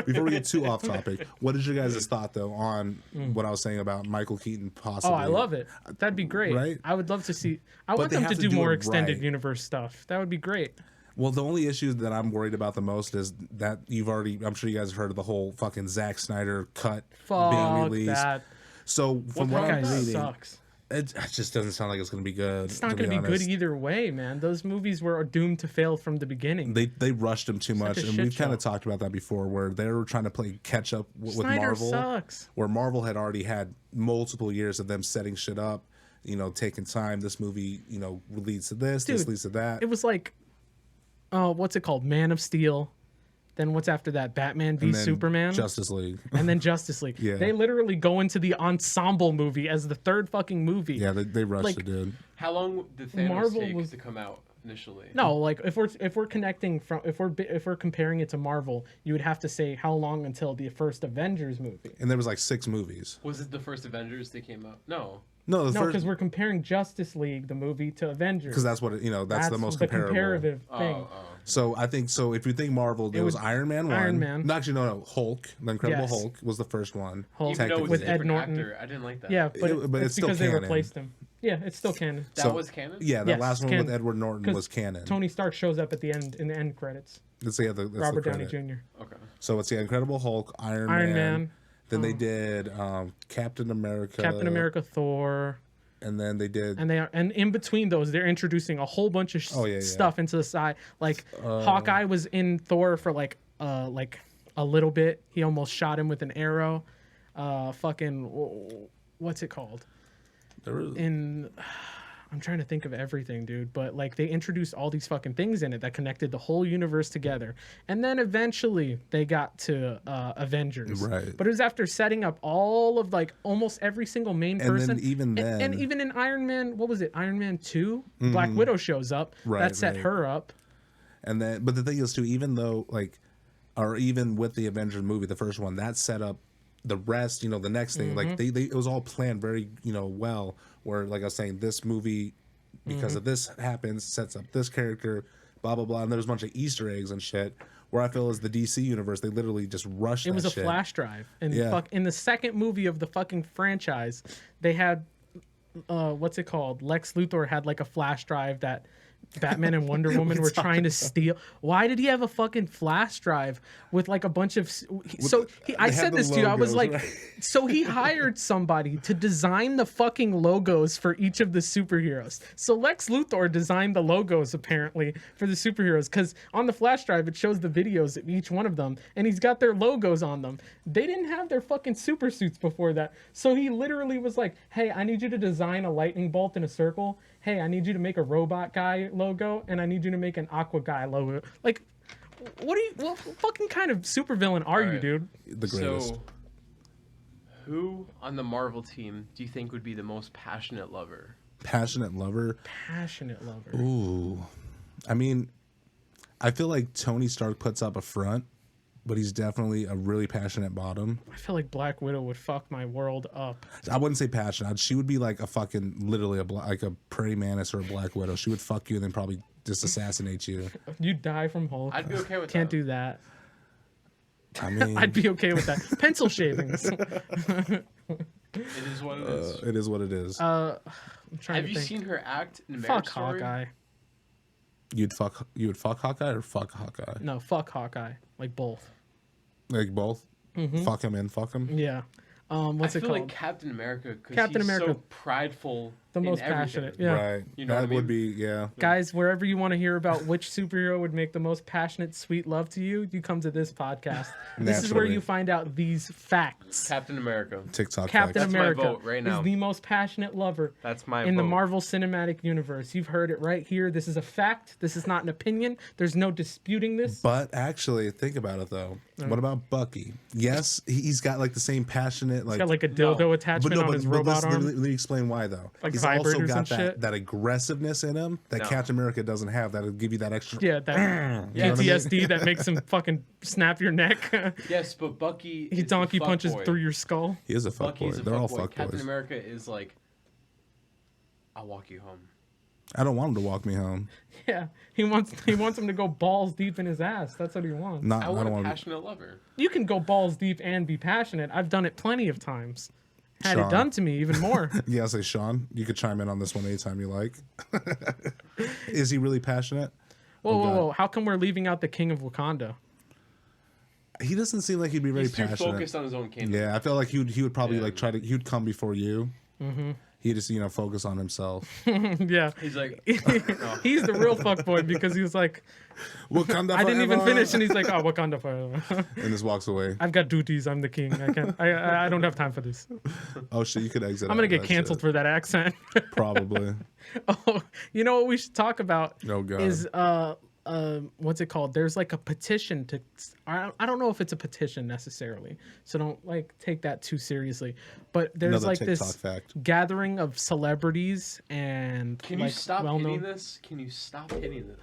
Before we get too off topic, what is your guys' thought though on what I was saying about Michael Keaton possibly? Oh, I love it. That'd be great. Right? I would love to see. I want they them have to to do do more it extended right. universe stuff. That would be great. Well, the only issue that I'm worried about the most is that I'm sure you guys have heard of the whole fucking Zack Snyder cut being Fuck released. that. So from what That I'm guy reading, sucks. it just doesn't sound like it's going to be good. It's not going to be good either way, man. Those movies were doomed to fail from the beginning. They rushed him too much, a and shit we've kind show. of talked about that before, where they were trying to play catch up with Snyder Marvel, sucks. where Marvel had already had multiple years of them setting shit up, taking time. This movie, leads to this, this Dude, leads to that. It was like, what's it called? Man of Steel. Then what's after that? Batman v And then Superman. Justice League. And then Justice League. Yeah. They literally go into the ensemble movie as the third fucking movie. Yeah, they rushed Like, it, dude. How long did Thanos Marvel take was- to come out initially? No, like if we're connecting from if we're comparing it to Marvel, you would have to say how long until the first Avengers movie. And there was like 6 movies. Was it the first Avengers that came out? No. No, the No, first because we're comparing Justice League, the movie, to Avengers. because that's what that's the most comparable. comparative thing. Oh. So I think if you think Marvel, there was Iron Man 1. Iron Man. No, actually, no. Hulk, the Incredible Yes. Hulk was the first one. Hulk. Even though it was With a Ed different Norton. actor, I didn't like that. Yeah, but, But it's it's still because they canon. replaced him. Yeah, it's still canon. That was canon? Yeah, that Yes, last one canon. with Edward Norton 'Cause was canon. Tony Stark shows up at the end in the end credits. That's Robert the Downey credit. Jr. Okay. So it's Incredible Hulk, Iron Iron Man. Man. Then they did Captain America. Captain America, Thor, And then they did. and in between those, they're introducing a whole bunch of stuff into the side. Like Hawkeye was in Thor for like a little bit. He almost shot him with an arrow. What's it called? There was, I'm trying to think of everything, dude. But like they introduced all these fucking things in it that connected the whole universe together. And then eventually they got to Avengers. Right. But it was after setting up all of like almost every single main person. then even then- and even in Iron Man, what was it? Iron Man 2? Black Widow shows up. Right, That set right. her up. and then, but the thing is too, even though or even with the Avengers movie, the first one, that set up the rest. The next thing, like Mm-hmm. it was all planned very well. Where like I was saying, this movie because Mm-hmm. of this happens sets up this character, blah blah blah, and there's a bunch of Easter eggs and shit. Where I feel is the DC universe, they literally just rushed. It was a shit. flash drive. And Yeah. in the second movie of the fucking franchise, they had what's it called? Lex Luthor had like a flash drive that Batman and Wonder Woman were trying to steal. Why did he have a fucking flash drive with like a bunch of I they said have the this to you. I was logos, like, right? so he hired somebody to design the fucking logos for each of the superheroes. So Lex Luthor designed the logos apparently for the superheroes because on the flash drive it shows the videos of each one of them and he's got their logos on them. They didn't have their fucking super suits before that. So he literally was like, hey, I need you to design a lightning bolt in a circle. Hey, I need you to make a robot guy logo and I need you to make an aqua guy logo. Like, what fucking kind of supervillain are you, Alright. dude? The greatest. So, who on the Marvel team do you think would be the most passionate lover? Passionate lover. Passionate lover. Ooh, I mean, I feel like Tony Stark puts up a front, but he's definitely a really passionate bottom. I feel like Black Widow would fuck my world up. I wouldn't say passionate. She would be like a fucking literally like a praying mantis or a Black Widow. She would fuck you and then probably just assassinate you. You'd die from Hulk. I'd be okay with Can't that. do that. I mean, I'd be okay with that. Pencil shavings. It is what it is. it is what it is. I'm trying Have to you think. seen her act in Marriage Fuck Story? Hawkeye. You would fuck Hawkeye or fuck Hawkeye? No, fuck Hawkeye. Like both. Like both. Fuck him and fuck him. Yeah. What's I it feel called? like Captain America because Captain he's America. so prideful. The in most everything. passionate. Yeah. Right. You know that what I would mean? be yeah. Guys, wherever you want to hear about which superhero would make the most passionate, sweet love to you, you come to this podcast. This is where Naturally. you find out these facts. Captain America. TikTok. Captain facts. my America vote right now. is the most passionate lover That's my in the vote. Marvel Cinematic Universe. You've heard it right here. This is a fact. This is not an opinion. There's no disputing this. But actually, think about it though. What about Bucky? Yes, he's got like the same passionate, like He's got like a dildo attachment on his robot let arm. me explain why though. Like He's also vibrators got and that shit? that aggressiveness in him that No. Captain America doesn't have. That'll give you that extra. Yeah, that You know what I mean? PTSD that makes him fucking snap your neck. Yes, but Bucky. He is the donkey fuck punches boy. through your skull. He is a fuckboy. Bucky's a They're all fuckboy. Captain fuckboys. America is like, I'll walk you home. I don't want him to walk me home. Yeah, he wants him to go balls deep in his ass. That's what he wants. Not. I I want don't a want. passionate lover. You can go balls deep and be passionate. I've done it plenty of times. Had Sean. it done to me even more. Yeah, I'll say Sean. You could chime in on this one anytime you like. Is he really passionate? Whoa, God. whoa! How come we're leaving out the King of Wakanda? He doesn't seem like he'd be very He's too passionate. focused on his own kingdom. Yeah, I feel like he would probably Yeah. like try to. He would come before you. Mm-hmm. He'd just focus on himself. Yeah, He's like, he's the real fuckboy because he was like, Wakanda I didn't even forever. finish, and he's like, oh, Wakanda forever. And just walks away. I've got duties. I'm the king. I can't. I don't have time for this. Oh shit, you could exit. I'm gonna out of get that canceled shit. for that accent. Probably. Oh, you know what we should talk about Oh god. is what's it called? There's like a petition to. I don't know if it's a petition necessarily, so don't like take that too seriously. But there's Another like TikTok this fact. gathering of celebrities and can like you stop well-known. hitting this? Can you stop hitting this?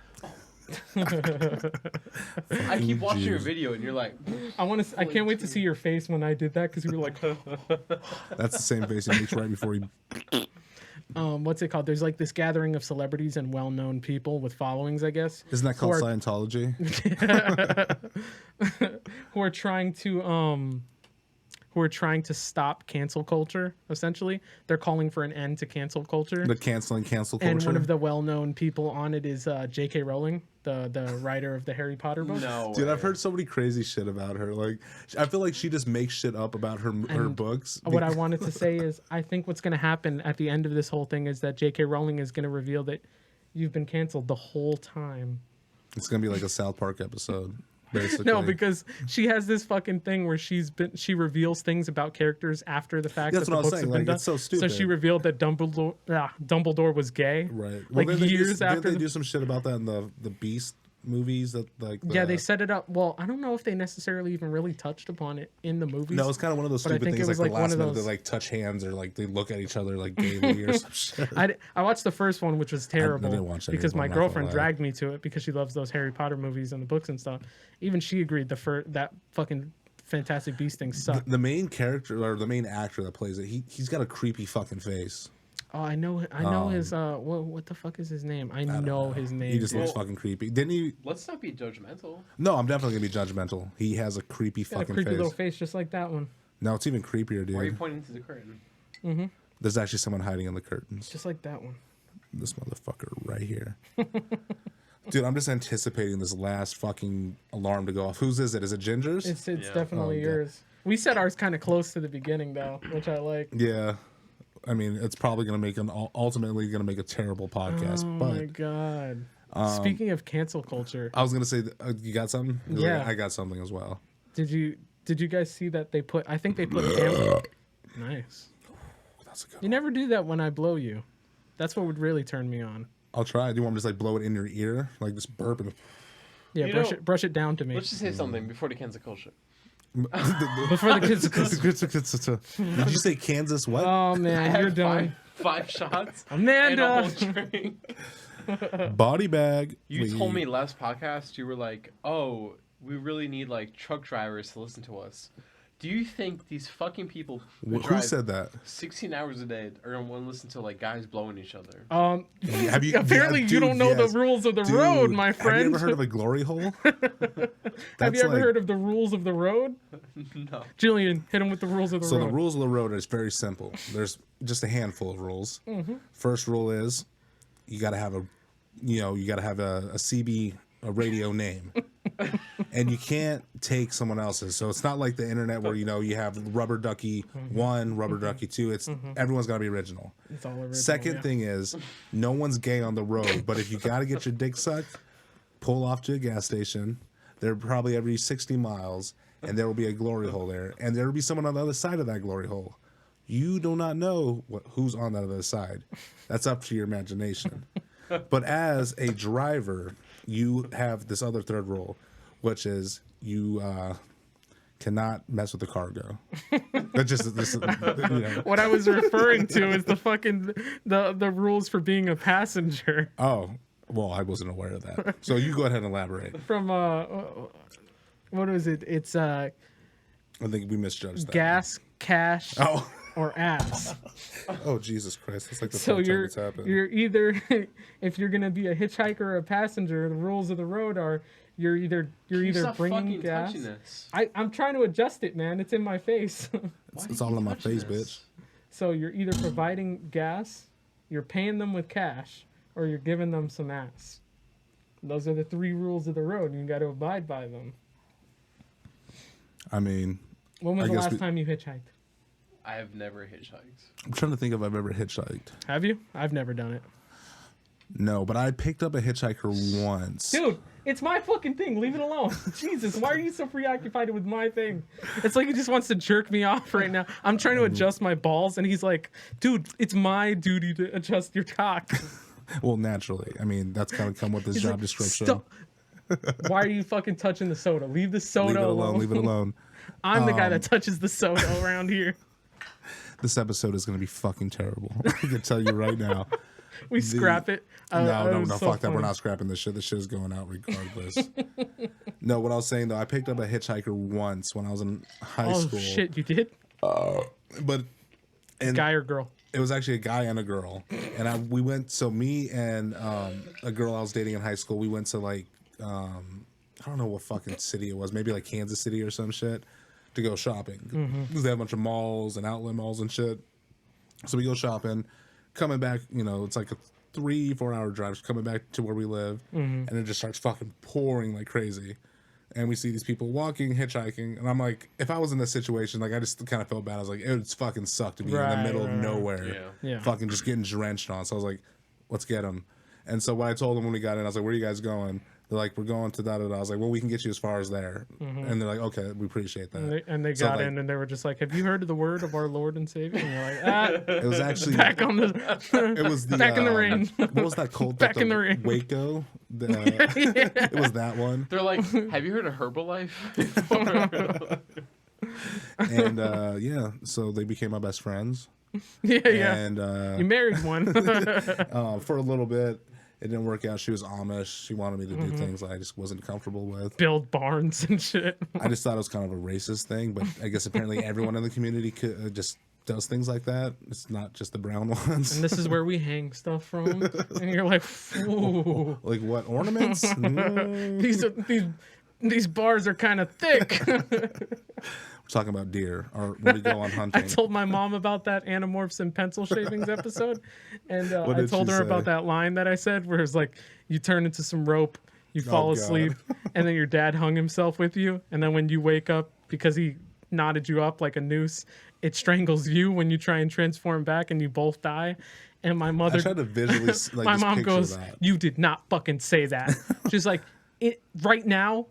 I keep watching your video and you're like, I can't wait to see your face when I did that because you were like, That's the same face he makes right before he. what's it called? There's like this gathering of celebrities and well-known people with followings, I guess. Isn't that called Or- Scientology? who are trying to stop cancel culture. Essentially, they're calling for an end to cancel culture. The cancel culture. And one of the well-known people on it is J.K. Rowling, the writer of the Harry Potter books. no. Dude, way. I've heard so many crazy shit about her. Like, I feel like she just makes shit up about her books. What I wanted to say is, I think what's going to happen at the end of this whole thing is that J.K. Rowling is going to reveal that you've been canceled the whole time. It's gonna be like a South Park episode, basically. No, because she has this fucking thing where she reveals things about characters after the fact. That's that the what I was books saying, have been like, done. it's so So she stupid. revealed that Dumbledore was gay. Right. Like didn't they do years some- after. Didn't they do some shit about that in the Beast movies? That like. Yeah, they set it up. Well, I don't know if they necessarily even really touched upon it in the movies. No, it's kind of one of those But I stupid think things it was like the like one last of minute those- they like touch hands or like they look at each other like gaily or some shit. I watched the first one, which was terrible didn't watch any because of them, my I'm not gonna girlfriend lie. dragged me to it because she loves those Harry Potter movies and the books and stuff. Even she agreed that fucking Fantastic Beast thing sucked. The main character or the main actor that plays it, he's got a creepy fucking face. Oh, I know his what the fuck is his name? I know his name. He just dude. looks fucking creepy. Didn't he? Let's not be judgmental. No, I'm definitely gonna be judgmental. He has a creepy Got a fucking creepy face. little face just like that one, No, it's even creepier, Why are you dude. pointing to the curtain? There's actually someone hiding in the curtains. just like that one. This motherfucker right here. Dude, I'm just anticipating this last fucking alarm to go off. Whose is it? Is it Ginger's? It's Yeah. definitely Oh, God. yours. We set ours kind of close to the beginning though, which I like. Yeah. I mean, it's probably going to make ultimately going to make a terrible podcast. Oh but my god! Speaking of cancel culture, I was going to say, you got something? Yeah. I got something as well. did you guys see that they put? I think they put. Nice. That's a good You never do that when I blow you. That's what would really turn me on. I'll try. Do you want me to just like blow it in your ear? Like just burp and Yeah, You brush know- brush it down to me Let's just say something before the cancel culture. before the kids. Did you say Kansas what? Oh I man, had you're done. five shots Amanda. and a whole drink. Body bag. You told me last podcast you were like, "Oh, we really need like truck drivers to listen to us." Do you think these fucking people who Who drive said that? 16 hours a day are gonna want to listen to like guys blowing each other? Have you? Apparently, yeah, you don't dude, know yes. the rules of the Dude, road, my friend. Have you ever heard of a glory hole? Have you ever heard of the rules of the road? No. Julian, hit him with the rules of the So road. the rules of the road is very simple. There's just a handful of rules. Mm-hmm. First rule is you got to have a CB, a radio name. And you can't take someone else's. So it's not like the internet where you have Rubber Ducky 1, Rubber Ducky 2. It's everyone's got to be original. It's all original. Second yeah. thing is no one's gay on the road, but if you got to get your dick sucked, pull off to a gas station. They're probably every 60 miles and there will be a glory hole there and there will be someone on the other side of that glory hole. You do not know who's on that other side. That's up to your imagination. But as a driver, you have this other third rule, which is you cannot mess with the cargo. That's just this. What I was referring to is the fucking the rules for being a passenger. Oh, well, I wasn't aware of that. So you go ahead and elaborate. From what was it? It's I think we misjudged that. gas, cash, Oh. or ass. Oh, Jesus Christ! That's like the So third time it's happened. you're either if you're gonna be a hitchhiker or a passenger, the rules of the road are you're either Stop bringing fucking gas. touching this. I'm trying to adjust it, man. It's in my face. It's all in my face, bitch. So you're either providing gas, you're paying them with cash, or you're giving them some ass. Those are the 3 rules of the road, and you got to abide by them. I mean, When was I the guess last time you hitchhiked? I have never hitchhiked. I'm trying to think if I've ever hitchhiked. Have you? I've never done it. No, but I picked up a hitchhiker once. Dude, it's my fucking thing. Leave it alone. Jesus, why are you so preoccupied with my thing? It's like he just wants to jerk me off right now. I'm trying to adjust my balls, and he's like, dude, it's my duty to adjust your cock. Well, naturally. I mean, that's kind of come with this He's job like, description. "Stop." Why are you fucking touching the soda? Leave the soda Leave it alone. Leave it alone. I'm the guy that touches the soda around here. This episode is going to be fucking terrible. I can tell you right now. We scrap it. No, so fuck that. We're funny. not scrapping this shit. This shit is going out regardless. No, what I was saying though, I picked up a hitchhiker once when I was in high school. Oh shit, you did? But and Guy or girl? it was actually a guy and a girl, and we went. So me and a girl I was dating in high school, we went to like I don't know what fucking city it was, maybe like Kansas City or some shit, to go shopping. Because they have a bunch of malls and outlet malls and shit. So we go shopping, coming back, you know, it's like a 3-4 hour drive coming back to where we live, and it just starts fucking pouring like crazy. And we see these people walking, hitchhiking, and I'm like, if I was in this situation, like I just kind of felt bad. I was like, it would fucking suck to be in the middle of nowhere, Yeah. fucking just getting drenched on. So I was like, let's get them. And so what I told them when we got in, I was like, where are you guys going? They're like, we're going to da-da-da. I was like, well, we can get you as far as there. And they're like, okay, we appreciate that. And they So, got like, in and they were just like, have you heard of the word of our Lord and Savior? And you're like, ah, It was actually back on the it was the back in the rain. What was that cult? Back in the rain. Waco. It was that one. They're like, have you heard of Herbalife? And yeah, so they became my best friends. yeah. And You married one. for a little bit, it didn't work out. She was Amish. She wanted me to do things that I just wasn't comfortable with. Build barns and shit. I just thought it was kind of a racist thing, but I guess apparently everyone in the community just does things like that. It's not just the brown ones. And this is where we hang stuff from. And you're like, ooh, Like what, ornaments? Mm. these bars are kind of thick. We're talking about deer, or when we go on hunting. I told my mom about that Animorphs and pencil shavings episode, and What I did told she her say? about that line that I said, where it's like, you turn into some rope, you fall God. asleep, and then your dad hung himself with you, and then when you wake up, because he knotted you up like a noose, it strangles you when you try and transform back, and you both die. And my mother, I tried to visually like, my just mom picture goes, that. "You did not fucking say that." She's like, right now,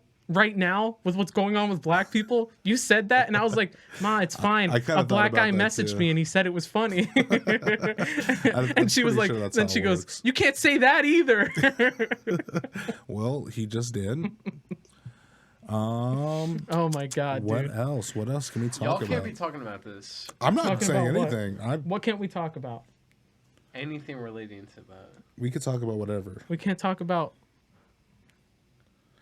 with what's going on with black people, you said that, and I was like, "Ma, it's fine." I kinda A black thought guy about that, messaged too. me, and he said it was funny. I'm And she was pretty like, sure that's then how she it goes, works. "You can't say that either." Well, he just did. Oh my god, What dude! else? What else can we talk Y'all about? can't be talking about this. I'm not Talking saying about what? anything. What can't we talk about? Anything relating to that. We could talk about whatever. We can't talk about.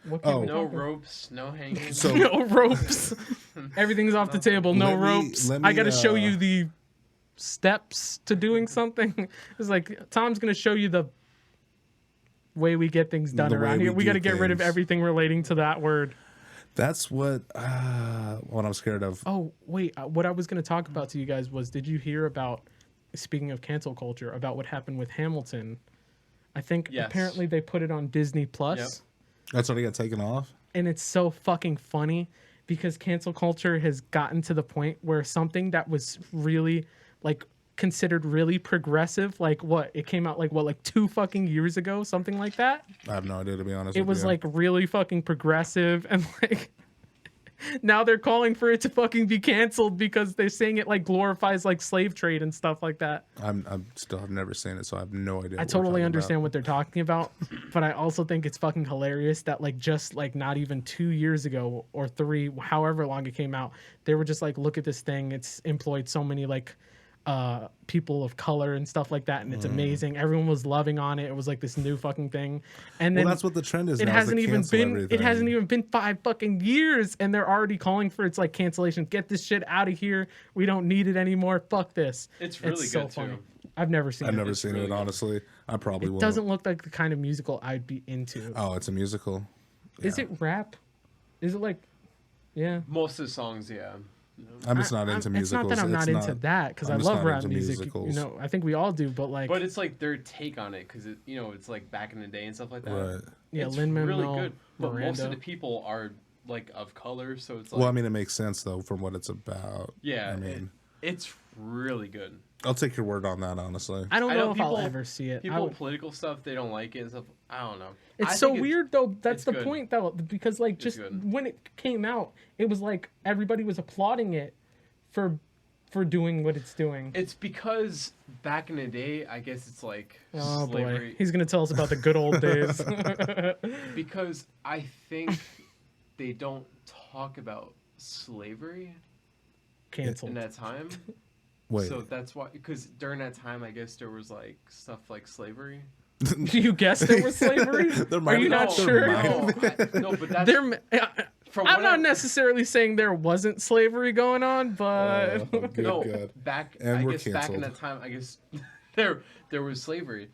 What can't we No talk about? ropes, no hanging. So No ropes. Everything's off the table. No Let me- ropes. let I me, got to show you the steps to doing something. It's like Tom's going to show you the way we get things done The way around we here. We do got to get rid of things. everything relating to that word. that's what I'm scared of. Oh, wait. What I was going to talk about to you guys was, did you hear about, speaking of cancel culture, about what happened with Hamilton? I think Yes. apparently they put it on Disney Plus. Yep. That's already got taken off. And it's so fucking funny because cancel culture has gotten to the point where something that was really like considered really progressive, like what it came out like 2 fucking years ago, something like that. I have no idea, to be honest. It with was you. like really fucking progressive, and like Now they're calling for it to fucking be canceled because they're saying it like glorifies like slave trade and stuff like that. I'm still have never seen it, so I have no idea. I totally understand what they're talking about, but I also think it's fucking hilarious that like just like not even 2 years ago or 3, however long it came out, they were just like, look at this thing. It's employed so many like people of color and stuff like that, and it's amazing. Everyone was loving on it. It was like this new fucking thing, and then that's what the trend is. It now, hasn't is to even cancel been. everything. It hasn't even been 5 fucking years, and they're already calling for its like cancellation. Get this shit out of here. We don't need it anymore. Fuck this. It's really so good funny. too. I've never seen it. I've never It's seen really it. good. Honestly, I probably It will. doesn't look like the kind of musical I'd be into. Oh, it's a musical. Is it rap? Is it like, yeah? Most of the songs, yeah. I'm just not into musicals. It's not that I'm not into that because I I'm just love not rap into music. musicals. You know, I think we all do, but like, But it's like their take on it because it's like back in the day and stuff like that. Right. yeah, It's Lin-Manuel really good. But most Miranda. of the people are like of color, so it's like Well, I mean, it makes sense though from what it's about. yeah, I mean, it's really good. I'll take your word on that. Honestly, I don't I know know if I'll people- ever see it. People political stuff they don't like it and stuff. I don't know. It's I so think weird though. That's it's the good. point though, because like just good. when it came out, it was like everybody was applauding it for doing what it's doing. It's because back in the day, I guess it's like Oh boy, slavery. he's gonna tell us about the good old days. Because I think they don't talk about slavery in Canceled. that time. wait. So that's why, because during that time, I guess there was like stuff like slavery. You guessed it was slavery? There Are might you be- not there sure? might No, but that's There, from I'm what not I- necessarily saying there wasn't slavery going on, but Oh, good, No, good. back And I we're guess back in canceled. that time, I guess there was slavery.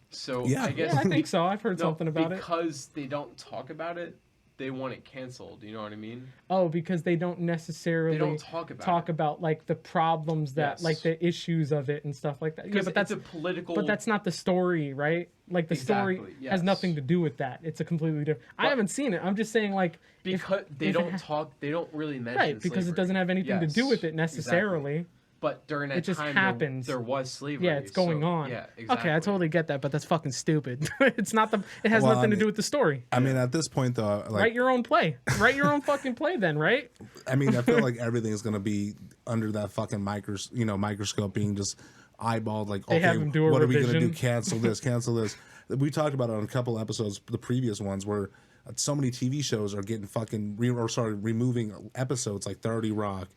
So Yeah. I guess yeah, I think so. I've heard no, something about it. because they don't talk about it. They want it canceled. You know what I mean? Oh, because they don't necessarily They don't talk about talk it. about like the problems that Yes. like the issues of it and stuff like that. Yeah, Because but that's it's a political. but that's not the story, right? Like the story Exactly, has yes. nothing to do with that. It's a completely different. I But- haven't seen it. I'm just saying like because they if it don't talk. They don't really mention right because slavery. it doesn't have anything to do Yes, with it necessarily. exactly. But during that It just time, happens. There was slavery. Yeah, it's going so- on. Yeah, exactly. Okay, I totally get that, but that's fucking stupid. It's not the. It has Well, nothing I to mean- do with the story. I mean, at this point though, like, Write your own play. Write your own fucking play, then, right? I mean, I feel like everything's gonna be under that fucking microscope, being just eyeballed. Like, They okay, have them do a what are we gonna do? revision. Cancel this, cancel this. We talked about it on a couple episodes, the previous ones, where so many TV shows are getting fucking removing episodes, like 30 Rock,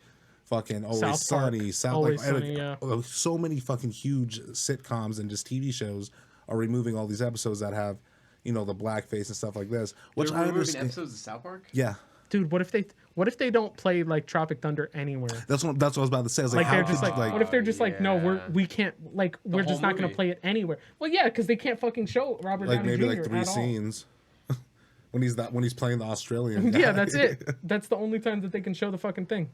fucking Always South Park. Sunny, South Always like, Sunny, yeah. so many fucking huge sitcoms and just TV shows are removing all these episodes that have, the blackface and stuff like this, which They're I removing understand. episodes of South Park. Yeah. Dude, what if they don't play like Tropic Thunder anywhere? That's what I was about to say. I was Like how they're just could like, you, what if they're just like, no, yeah. we can't, like, we're whole just not gonna movie. play it anywhere. Well, yeah, because they can't fucking show Robert like Downey maybe Jr. like 3 at all. scenes when he's playing the Australian guy. Yeah, that's it. That's the only time that they can show the fucking thing.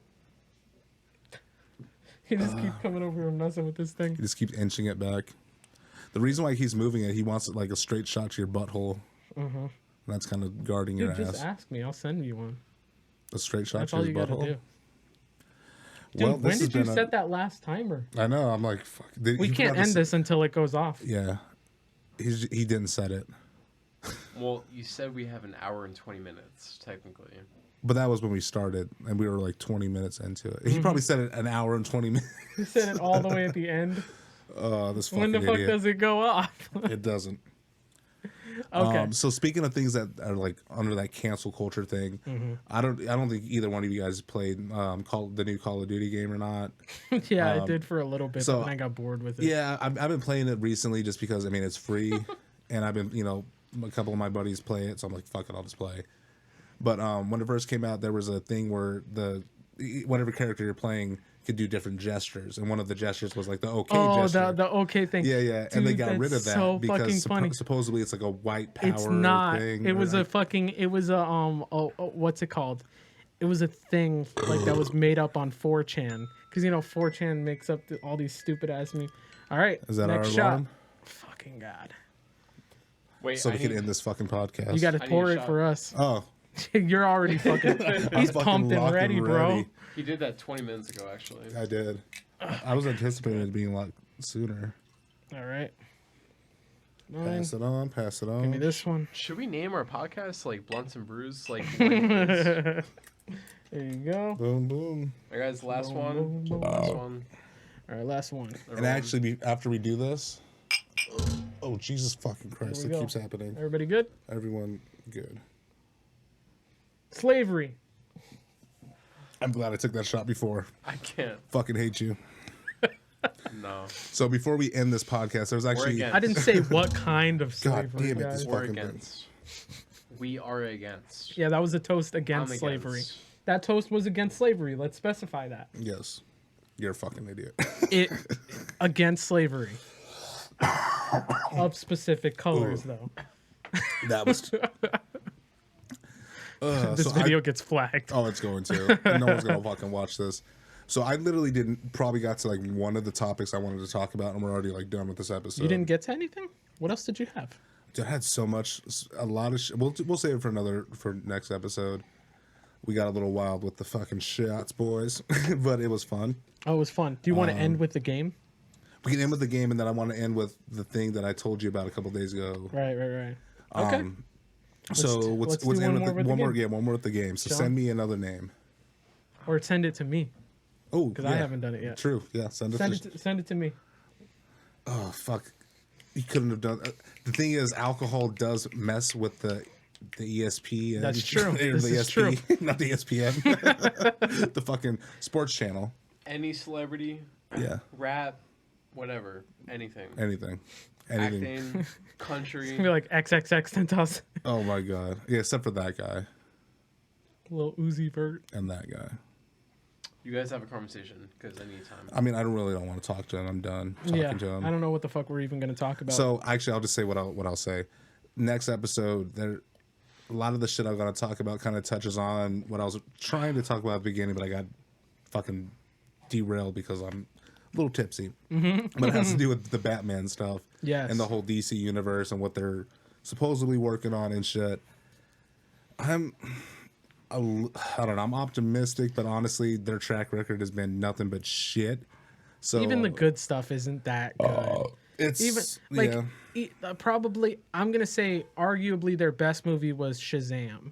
He just keep coming over and messing with this thing. He just keeps inching it back. The reason why he's moving it, he wants it like a straight shot to your butthole. Mm-hmm. That's kind of guarding Dude, your just ass. ask me. I'll send you one. A straight shot That's to all his you gotta butthole. do. Dude, Well, when this has did you been set that last timer? I know. I'm like, fuck. We can't end this until it goes off. Yeah, he didn't set it, Well, you said we have an hour and 20 minutes technically. but that was when we started, and we were like 20 minutes into it. Mm-hmm. He probably said it an hour and 20 minutes. You said it all the way at the end. This fucking When the fuck idiot. does it go off? It doesn't. Okay. So speaking of things that are like under that cancel culture thing, Mm-hmm. I don't think either one of you guys played the new Call of Duty game or not. Yeah, I did for a little bit, so- but then I got bored with it. Yeah, I've been playing it recently just because I mean it's free, and I've been a couple of my buddies play it, so I'm like fuck it, I'll just play. But when it first came out, there was a thing where whatever character you're playing could do different gestures, and one of the gestures was like the OK gesture. the okay thing. Yeah, and they Dude, got rid of that's that so fucking because funny. supposedly it's like a white power It's not. thing. It was a fucking. It was a what's it called? It was a thing like that was made up on 4chan because 4chan makes up all these stupid ass me. All right, Is that next our shot. alarm? Fucking god! Wait, So I we can need- end this fucking podcast. You got to I need pour a it shot. for us. Oh, You're already fucking. He's fucking pumped and locked ready, bro. He did that 20 minutes ago, actually. I did. I was anticipating it being a lot sooner. All right. 9. Pass it on. Pass it on. Give me this one. Should we name our podcast like Blunts and Brews? Like, There you go. Boom, boom. All right, guys, last Boom, one. boom, boom. Last one. All right, last one. And actually, after we do this, oh Jesus fucking Christ! Here It we keeps go. happening. Everybody good? Everyone good. Slavery. I'm glad I took that shot before. I can't. Fucking hate you. No. So before we end this podcast, there's actually against. I didn't say what kind of God slavery, damn it, guys. this We're fucking thing. against. We are against. Yeah, that was a toast I'm against against. slavery. That toast was against slavery. Let's specify that. Yes, you're a fucking idiot. It against slavery. Of specific colors, though. That was. This so video gets flagged. Oh, it's going to. No one's gonna fucking watch this. So I literally probably got to like one of the topics I wanted to talk about, and we're already like done with this episode. You didn't get to anything? What else did you have? Dude, I had so much, a lot of. We'll save it for next episode. We got a little wild with the fucking shots, boys, but it was fun. Oh, it was fun. Do you want to end with the game? We can end with the game, and then I want to end with the thing that I told you about a couple days ago. Right. Okay. So let's let's do end one with more with the one more game. game. One more with the game. So Sean? send me another name. Or send it to me, Oh, because I haven't done it yet. True. Yeah. Send Send it to me. Oh fuck! You couldn't have done. The thing is, alcohol does mess with the ESP. That's true. Or This the is SP, true. not the ESPN. The fucking sports channel. Any celebrity, Yeah. rap, whatever, anything. Anything. Acting, country. It's gonna be like XXX 10,000. Oh my god. Yeah, except for that guy Little Uzi Vert. and that guy. You guys have a conversation because I need time. I mean, I don't want to talk to him. I'm done talking Yeah. to him. I don't know what the fuck we're even gonna talk about. So actually, I'll just say what I'll say. Next episode, a lot of the shit I'm gonna talk about kind of touches on what I was trying to talk about at the beginning, but I got fucking derailed because I'm a little tipsy. Mm-hmm. But it has to do with the Batman stuff, Yes. and the whole DC universe and what they're supposedly working on and shit. I don't know. I'm optimistic, but honestly, their track record has been nothing but shit. So even the good stuff isn't that good. it's Even like yeah. probably, I'm gonna say arguably their best movie was Shazam.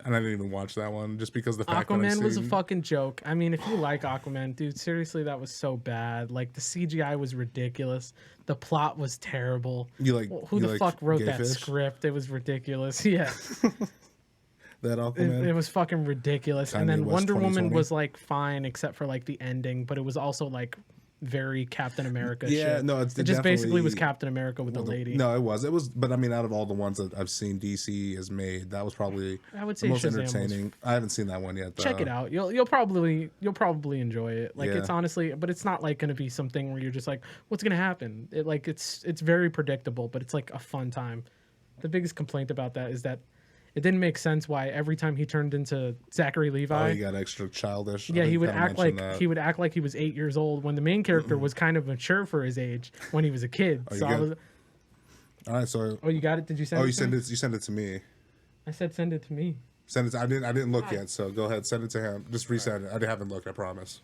And I didn't even watch that one just because the fact that I've Aquaman was a seen- fucking joke. I mean, if you like Aquaman, dude, seriously, that was so bad. Like the CGI was ridiculous. The plot was terrible. You like Who you the like fuck wrote gay that fish? script? It was ridiculous. Yeah, That Aquaman. it was fucking ridiculous. Kanye And then West Wonder Woman 2020. was like fine, except for like the ending, but it was also like very Captain America. Yeah, shit. no, it just basically definitely- was Captain America with a lady. No, it was. But I mean, out of all the ones that I've seen DC has made, that was probably I would the say most Shazam was entertaining. I haven't seen that one yet. Though. Check it out. You'll probably enjoy it. Like Yeah. it's honestly, but it's not like gonna be something where you're just like, what's gonna happen? It's very predictable, but it's like a fun time. The biggest complaint about that is that it didn't make sense why every time he turned into Zachary Oh, Levi, you got extra childish. yeah, I he think would kinda act like mentioned that. he would act like he was 8 years old when the main character was kind of mature for his age when he was a kid. Oh, you So I got was, it? All right, so oh, you got it? Did you send oh, it? you to send me? it. You send it to me. I said send it to me. Send it. I didn't look yet. So go ahead. Send it to him. Just resend it. I haven't looked. I promise.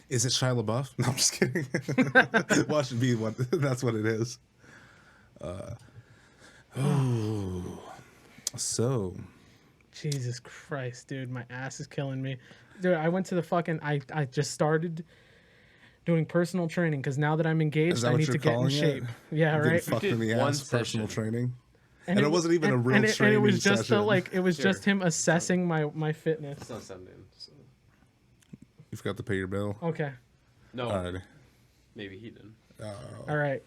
Is it Shia LaBeouf? No, I'm just kidding. Watch it be what. That's what it is. So Jesus Christ, dude, my ass is killing me. Dude, I went to the fucking I just started doing personal training because now that I'm engaged, Is that I what need you're to get in calling it? shape. Yeah, getting right. fucked did in the one ass. Personal session. training. And it wasn't even a real and training it was just session. it was Here. just him assessing my fitness. It's not sending. So. You forgot to pay your bill. Okay, No, Alrighty. maybe he didn't. all right.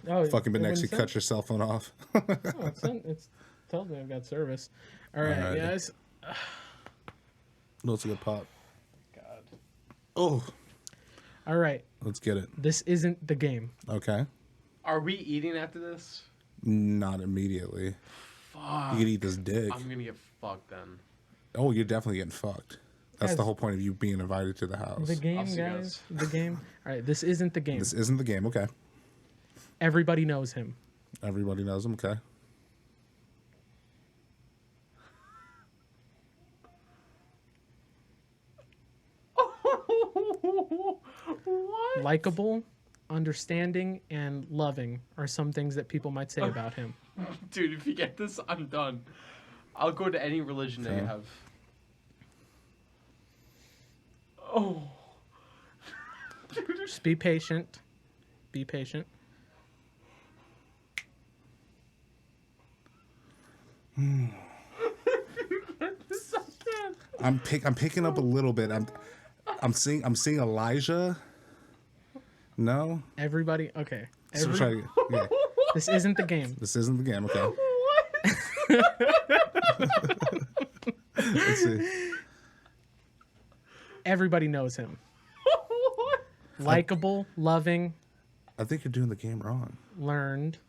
Oh, Fucking been it next to wouldn't cut your cell phone off. send? Oh, it's tells me I've got service. All right, Alrighty. guys. No, it's a good pop. God. Oh, All right, let's get it. this isn't the game. Okay. Are we eating after this? Not immediately. Fuck. You could eat this dick. I'm gonna get fucked then. Oh, you're definitely getting fucked. That's the Guys, whole point of you being invited to the house. The game, I'll see you guys. The game. All right, this isn't the game. This isn't the game. Okay. Everybody knows him. Everybody knows him. Okay. What? Likeable. understanding, and loving are some things that people might say about him. Dude, if you get this, I'm done. I'll go to any religion that you Okay. have. Oh. Just be patient. Be patient. I'm picking up a little bit. I'm seeing Elijah. No. Everybody, okay. So we're trying to- yeah. This isn't the game. This isn't the game. Okay. What? Let's see. Everybody knows him. What? Likable, loving, I think you're doing the game wrong. learned.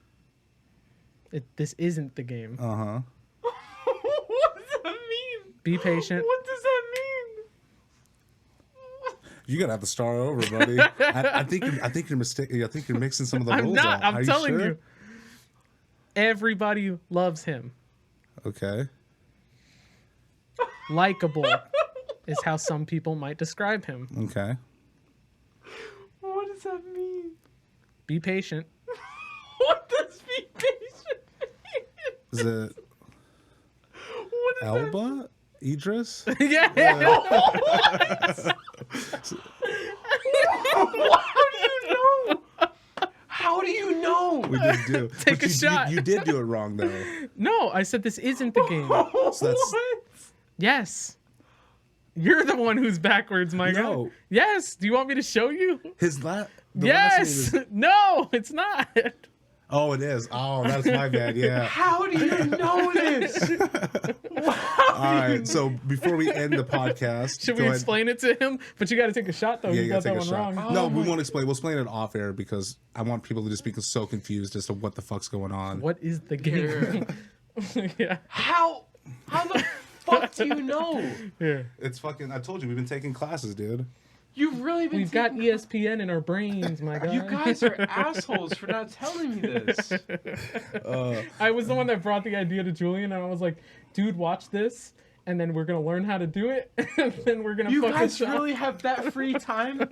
This isn't the game. Uh huh. What does that mean? Be patient. What does that mean? You're gonna have to start over, buddy. I think you're mistaken. I think you're mixing some of the I'm rules not. up. Are I'm telling sure? you. Everybody loves him. Okay. Likable is how some people might describe him. Okay. What does that mean? Be patient. What does be patient mean? Is it What does Elba? Idris? Yeah. How do you know? We did do. Take but a shot. You did do it wrong though. No, I said this isn't the game. So that's- What? Yes. You're the one who's backwards, my guy. No. Yes. Do you want me to show you? His last. Yes. No, it's not. Oh, it is. Oh, that's my bad. Yeah. How do you know this? All right. So before we end the podcast, Should go we ahead- explain it to him? But you got to take a shot, though. Yeah, you you got gotta that take a one shot. wrong. No, Oh we my- won't explain. We'll explain it off air because I want people to just be so confused as to what the fuck's going on. What is the game? Yeah. How the fuck do you know? Here. It's fucking. I told you we've been taking classes, dude. You've really been We've got taking- ESPN in our brains, my guy. You guys are assholes for not telling me this. I was the one that brought the idea to Julian, and I was like, dude, watch this, and then we're going to learn how to do it, and then we're going to You fucking guys shot. really have that free time?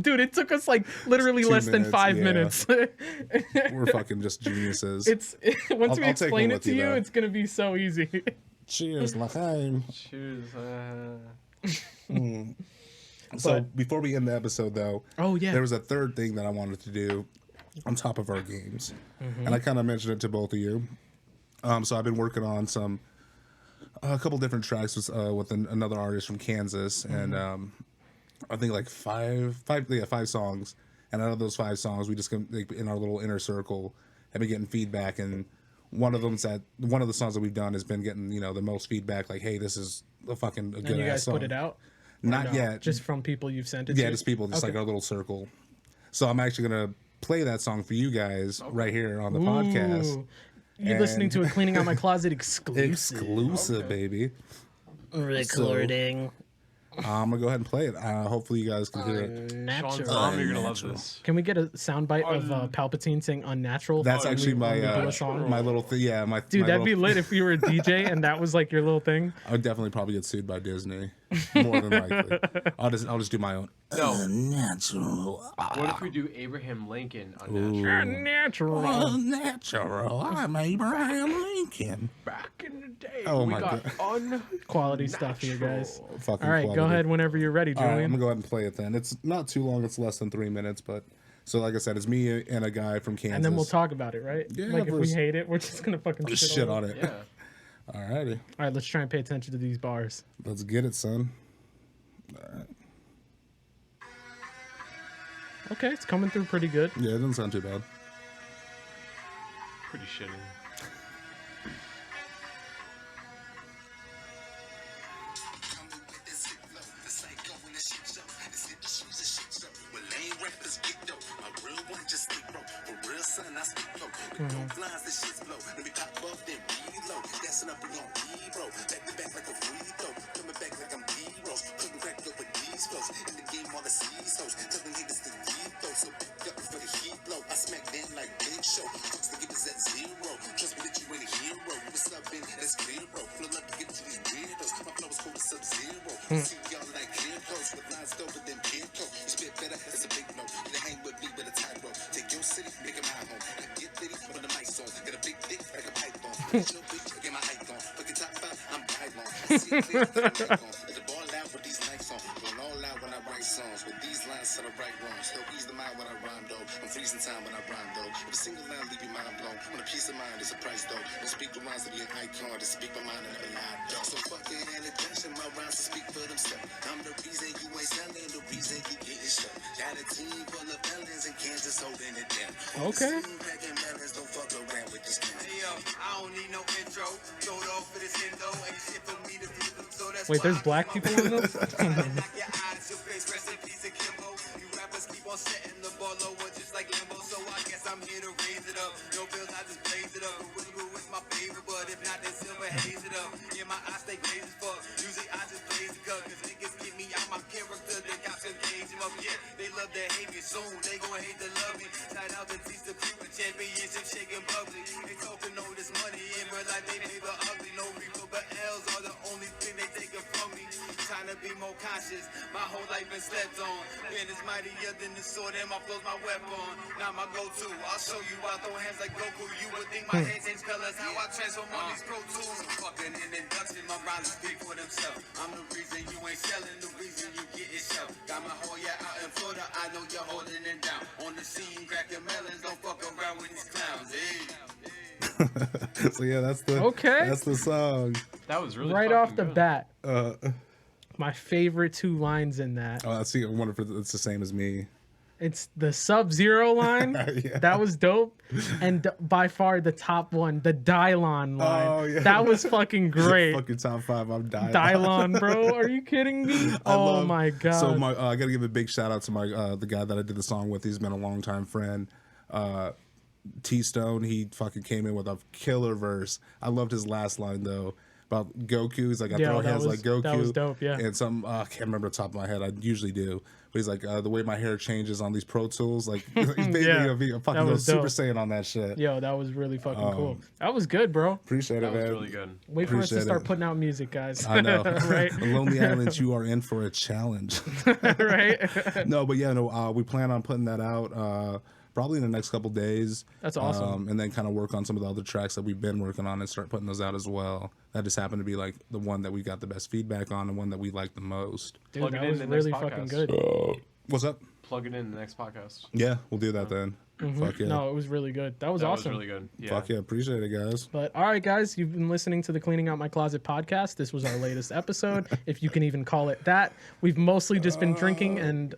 Dude, it took us like literally 2 less than minutes, 5 yeah. minutes. We're fucking just geniuses. It's once I'll we take explain one it with to you, you, though. it's going to be so easy. Cheers, L'chaim. Choose. So But- before we end the episode, though, Oh, yeah. there was a third thing that I wanted to do on top of our games, Mm-hmm. and I kind of mentioned it to both of you. So I've been working on a couple different tracks with another artist from Kansas, Mm-hmm. and I think like five songs. And out of those 5 songs, we just like, in our little inner circle have been getting feedback, and one of the songs that we've done has been getting the most feedback. Like, hey, this is a good And you ass guys song. put it out? Or Not no? yet. Just from people you've sent it to? Yeah, just people, just Okay. like our little circle. So I'm actually gonna play that song for you guys right here on the podcast. Ooh. You're listening to a Cleaning Out My Closet exclusive. Exclusive, baby. Recording. I'm gonna go ahead and play it. Hopefully you guys can hear it. Sean's Natural. mom, you're gonna love this. Can we get a soundbite of Palpatine saying unnatural? That's when actually we- when we do my a song? my little thing. Yeah, my Dude, my that'd be little- lit if you were a DJ and that was like your little thing. I would definitely probably get sued by Disney. More than likely. I'll just do my own. No. Unnatural. What if we do Abraham Lincoln unnatural? Unnatural. Unnatural. I'm Abraham Lincoln. Back in the day, Oh we my got Quality stuff here, guys. Fucking All right, go quality. ahead whenever you're ready, All right, I'm Julian. gonna go ahead and play it then. It's not too long. It's less than 3 minutes, but so like I said, it's me and a guy from Kansas. And then we'll talk about it, right? Yeah, like if we first- hate it, we're just gonna fucking Just shit shit on on it. it. Yeah. Alrighty, All right, let's try and pay attention to these bars. let's get it, son. Okay, it's coming through pretty good. Yeah, it doesn't sound too bad. Pretty shitty. Listen up, we on hero. Back to back like a free throw. Coming back like I'm heroes. Couldn't crack up with these flows. In the game, all the seas hoes. Telling niggas to deep though. So pick up for the heat blow. I smack them like Big Show. Fucks to give us at zero. Trust me that you ain't a hero. What's up, man? That's clear, bro. Flow up to get to these weirdos. My flow is cold as Sub-Zero. See y'all like clear coats with lines doper than Kirko. You spit better, that's a big no. You hang with me with a tightrope. Take your city, make it my home. I get litty when the mic's on. Got a big dick like a python. Your bitch, I get my height on. Fucking top 5, I'm python. I see it clear, got a mic on. Let the ball out with these nights on. Going all out when I write songs. With these lines to the right wrongs. Help ease the mind when I rhyme though. I'm freezing time when I rhyme though. With a single line, leave your mind blown. When a peace of mind is a price though. Don't speak the rhymes to be an icon. To speak my mind and never lie though. So fucking introduction, my rhymes to speak for themselves. I'm the reason you ain't selling, the reason you getting stuck. Got a team full of felons in Kansas holding it down. Okay. Packing melons, don't fuck around with this kind. Hey yo, I don't need no intro. Throw it off for this endo. Ain't shit for me to do. So that's Wait, why there's I black keep people my in this? knock your eyes, your face, rest in peace and Kimbo. You rappers keep on setting the ball lower just like Limbo. So I guess I'm here to raise it up. No bills, I just blaze it up. Wiggle is my favorite, but if not, then silver haze it up. Yeah, my eyes stay crazy as fuck. Usually I just blaze the cut, cause niggas get me out my character. The cops engage him up, yeah. They love to hate me soon. They gon' hate to love me. Tied out the teeth to prove the championship shaking public. They talking all this money in real life, they pay the ugly. No reaper, but L's are the only thing they taking from me. Trying to be more conscious. My whole life been slept on. Pen is mightier than the sword and my flow's my weapon. Now my go-to. I'll show you I throw hands like Goku. You would think my head change colors. How I transform on these Pro Tools. Fucking an induction. My rhymes speak for themselves. I'm the reason you ain't selling. The reason you get it shelf. Got my whole yeah out in Florida. I know you're holding it down. On the scene, cracking melons. Don't fuck around with these clowns. Hey. So yeah, that's the song. That was really Right fucking off the good. bat, my favorite two lines in that. Oh, I see. I wonder if it's the same as me. It's the Sub-Zero line. Yeah. That was dope. And by far the top one, the Dylon line. Oh, yeah. That was fucking great. Fucking top 5. I'm dying. Dylon, bro. Are you kidding me? Oh my god. So I gotta give a big shout out to my the guy that I did the song with. He's been a longtime friend. T-Stone. He fucking came in with a killer verse. I loved his last line though. About Goku. He's like, I throw hands like Goku. That was dope, yeah. And some, I can't remember the top of my head. I usually do. But he's like, the way my hair changes on these Pro Tools. Like, he's making Yeah, me a fucking that go was Super dope. Saiyan on that shit. Yo, that was really fucking cool. That was good, bro. Appreciate That it, was man. really good. Wait for us to Appreciate start it. putting out music, guys. I know. Right? Lonely Islands, you are in for a challenge. Right? No, but yeah, no, we plan on putting that out probably in the next couple days. That's awesome. And then kind of work on some of the other tracks that we've been working on and start putting those out as well. That just happened to be like the one that we got the best feedback on and one that we like the most. Dude, Plug it that in was the really next fucking podcast. good. What's up? Plug it in the next podcast. Yeah, we'll do that then. Fuck yeah. No, it was really good. That was That awesome. was really good. Yeah. Fuck yeah, appreciate it, guys. But all right, guys, you've been listening to the Cleaning Out My Closet podcast. This was our latest episode, if you can even call it that. We've mostly just been drinking and.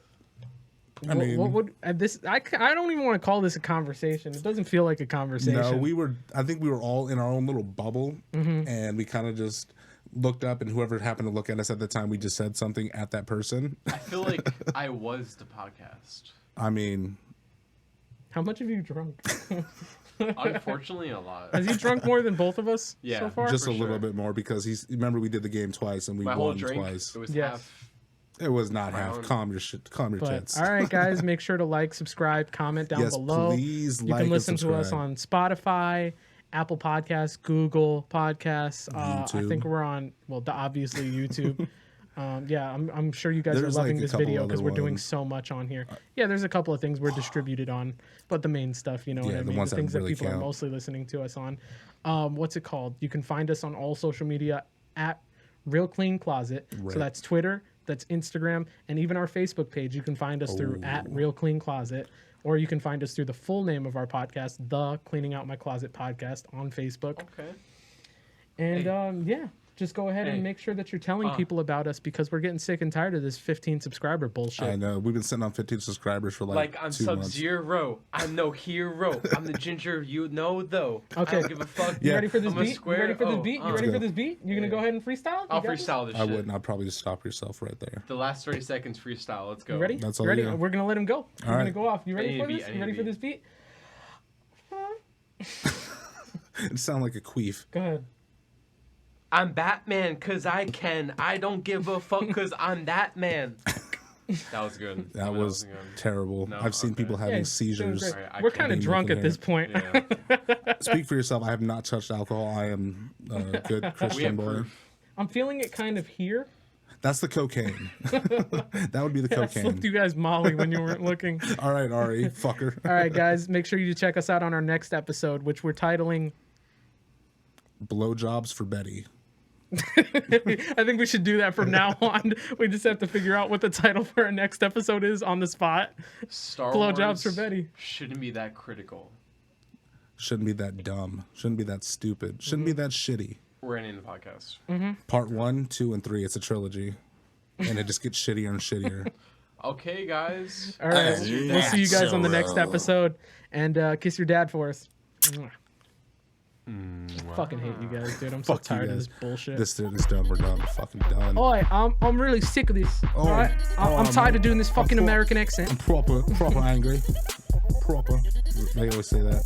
I mean, what would this? I don't even want to call this a conversation. It doesn't feel like a conversation. No, I think we were all in our own little bubble, and we kind of just looked up, and whoever happened to look at us at the time, we just said something at that person. I feel like I was the podcast. I mean, How much have you drunk? Unfortunately, a lot. Has he drunk more than both of us Yeah, so far? just for a little sure. bit more because remember we did the game twice and we My whole won drink, twice. it was Yes. half. It was not half. Round. Calm your But tits. all right, guys, make sure to like, subscribe, comment down Yes, below. please You like can and listen to us subscribe. on Spotify, Apple Podcasts, Google Podcasts. I YouTube. think we're on, obviously YouTube. Yeah, I'm sure you guys There's, are loving like, a this couple video because other we're doing ones. so much on here. Yeah, there's a couple of things we're distributed on, but the main stuff, you know what Yeah, I the mean? ones The that things really that people are count. mostly listening to us on. What's it called? You can find us on all social media at Real Clean Closet. Right. So that's Twitter, that's Instagram, and even our Facebook page. You can find us through at Real Clean Closet, or you can find us through the full name of our podcast, The Cleaning Out My Closet Podcast, on Facebook. Okay. And yeah, just go ahead Hey. and make sure that you're telling people about us because we're getting sick and tired of this 15 subscriber bullshit. I know we've been sitting on 15 subscribers for like Like I'm 2 months. Sub-Zero. I'm no hero. I'm the ginger you know though. Okay. I don't give a fuck. You Yeah. ready for this I'm a beat? square- You ready for this oh, beat? You uh. ready for Let's this beat? You're gonna go ahead and freestyle? I'll You got this? freestyle this I shit. wouldn't. I'd probably just stop yourself right there. The last 30 seconds freestyle. Let's go. You ready? That's You all ready? you got. We're gonna let him go. We're gonna right. go off. You ready I need for a beat, this? I You need a ready for beat. this beat? It sounded like a queef. Go ahead. I'm Batman because I can. I don't give a fuck because I'm that man. That was good. That was good. terrible. No, I've seen okay. people having Yeah, seizures. doing Alright, I We're can't kind of even drunk look at in this point. Yeah. Speak for yourself. I have not touched alcohol. I am a good We Christian have boy. proof. I'm feeling it kind of here. That's the cocaine. That would be the I slipped cocaine. you guys Molly when you weren't looking. All right, Ari, fucker. All right, guys, make sure you check us out on our next episode, which we're titling. Blowjobs for Betty. I think we should do that from now on. We just have to figure out what the title for our next episode is on the spot. Star Blowjobs Wars for Betty. shouldn't be that critical. Shouldn't be that dumb. Shouldn't be that stupid. Shouldn't be that shitty. We're ending the podcast. Part 1, 2, and 3. It's a trilogy. And it just gets shittier and shittier. Okay, guys. All right, we'll see you guys on the next Cera. episode. And kiss your dad for us. Fucking hate you guys, dude. I'm so Fuck you tired of guys. this bullshit. This is done. We're done. We're fucking done. Oi, I'm really sick of this. All right, I'm tired of doing this fucking American accent. I'm proper angry. Proper. They always say that.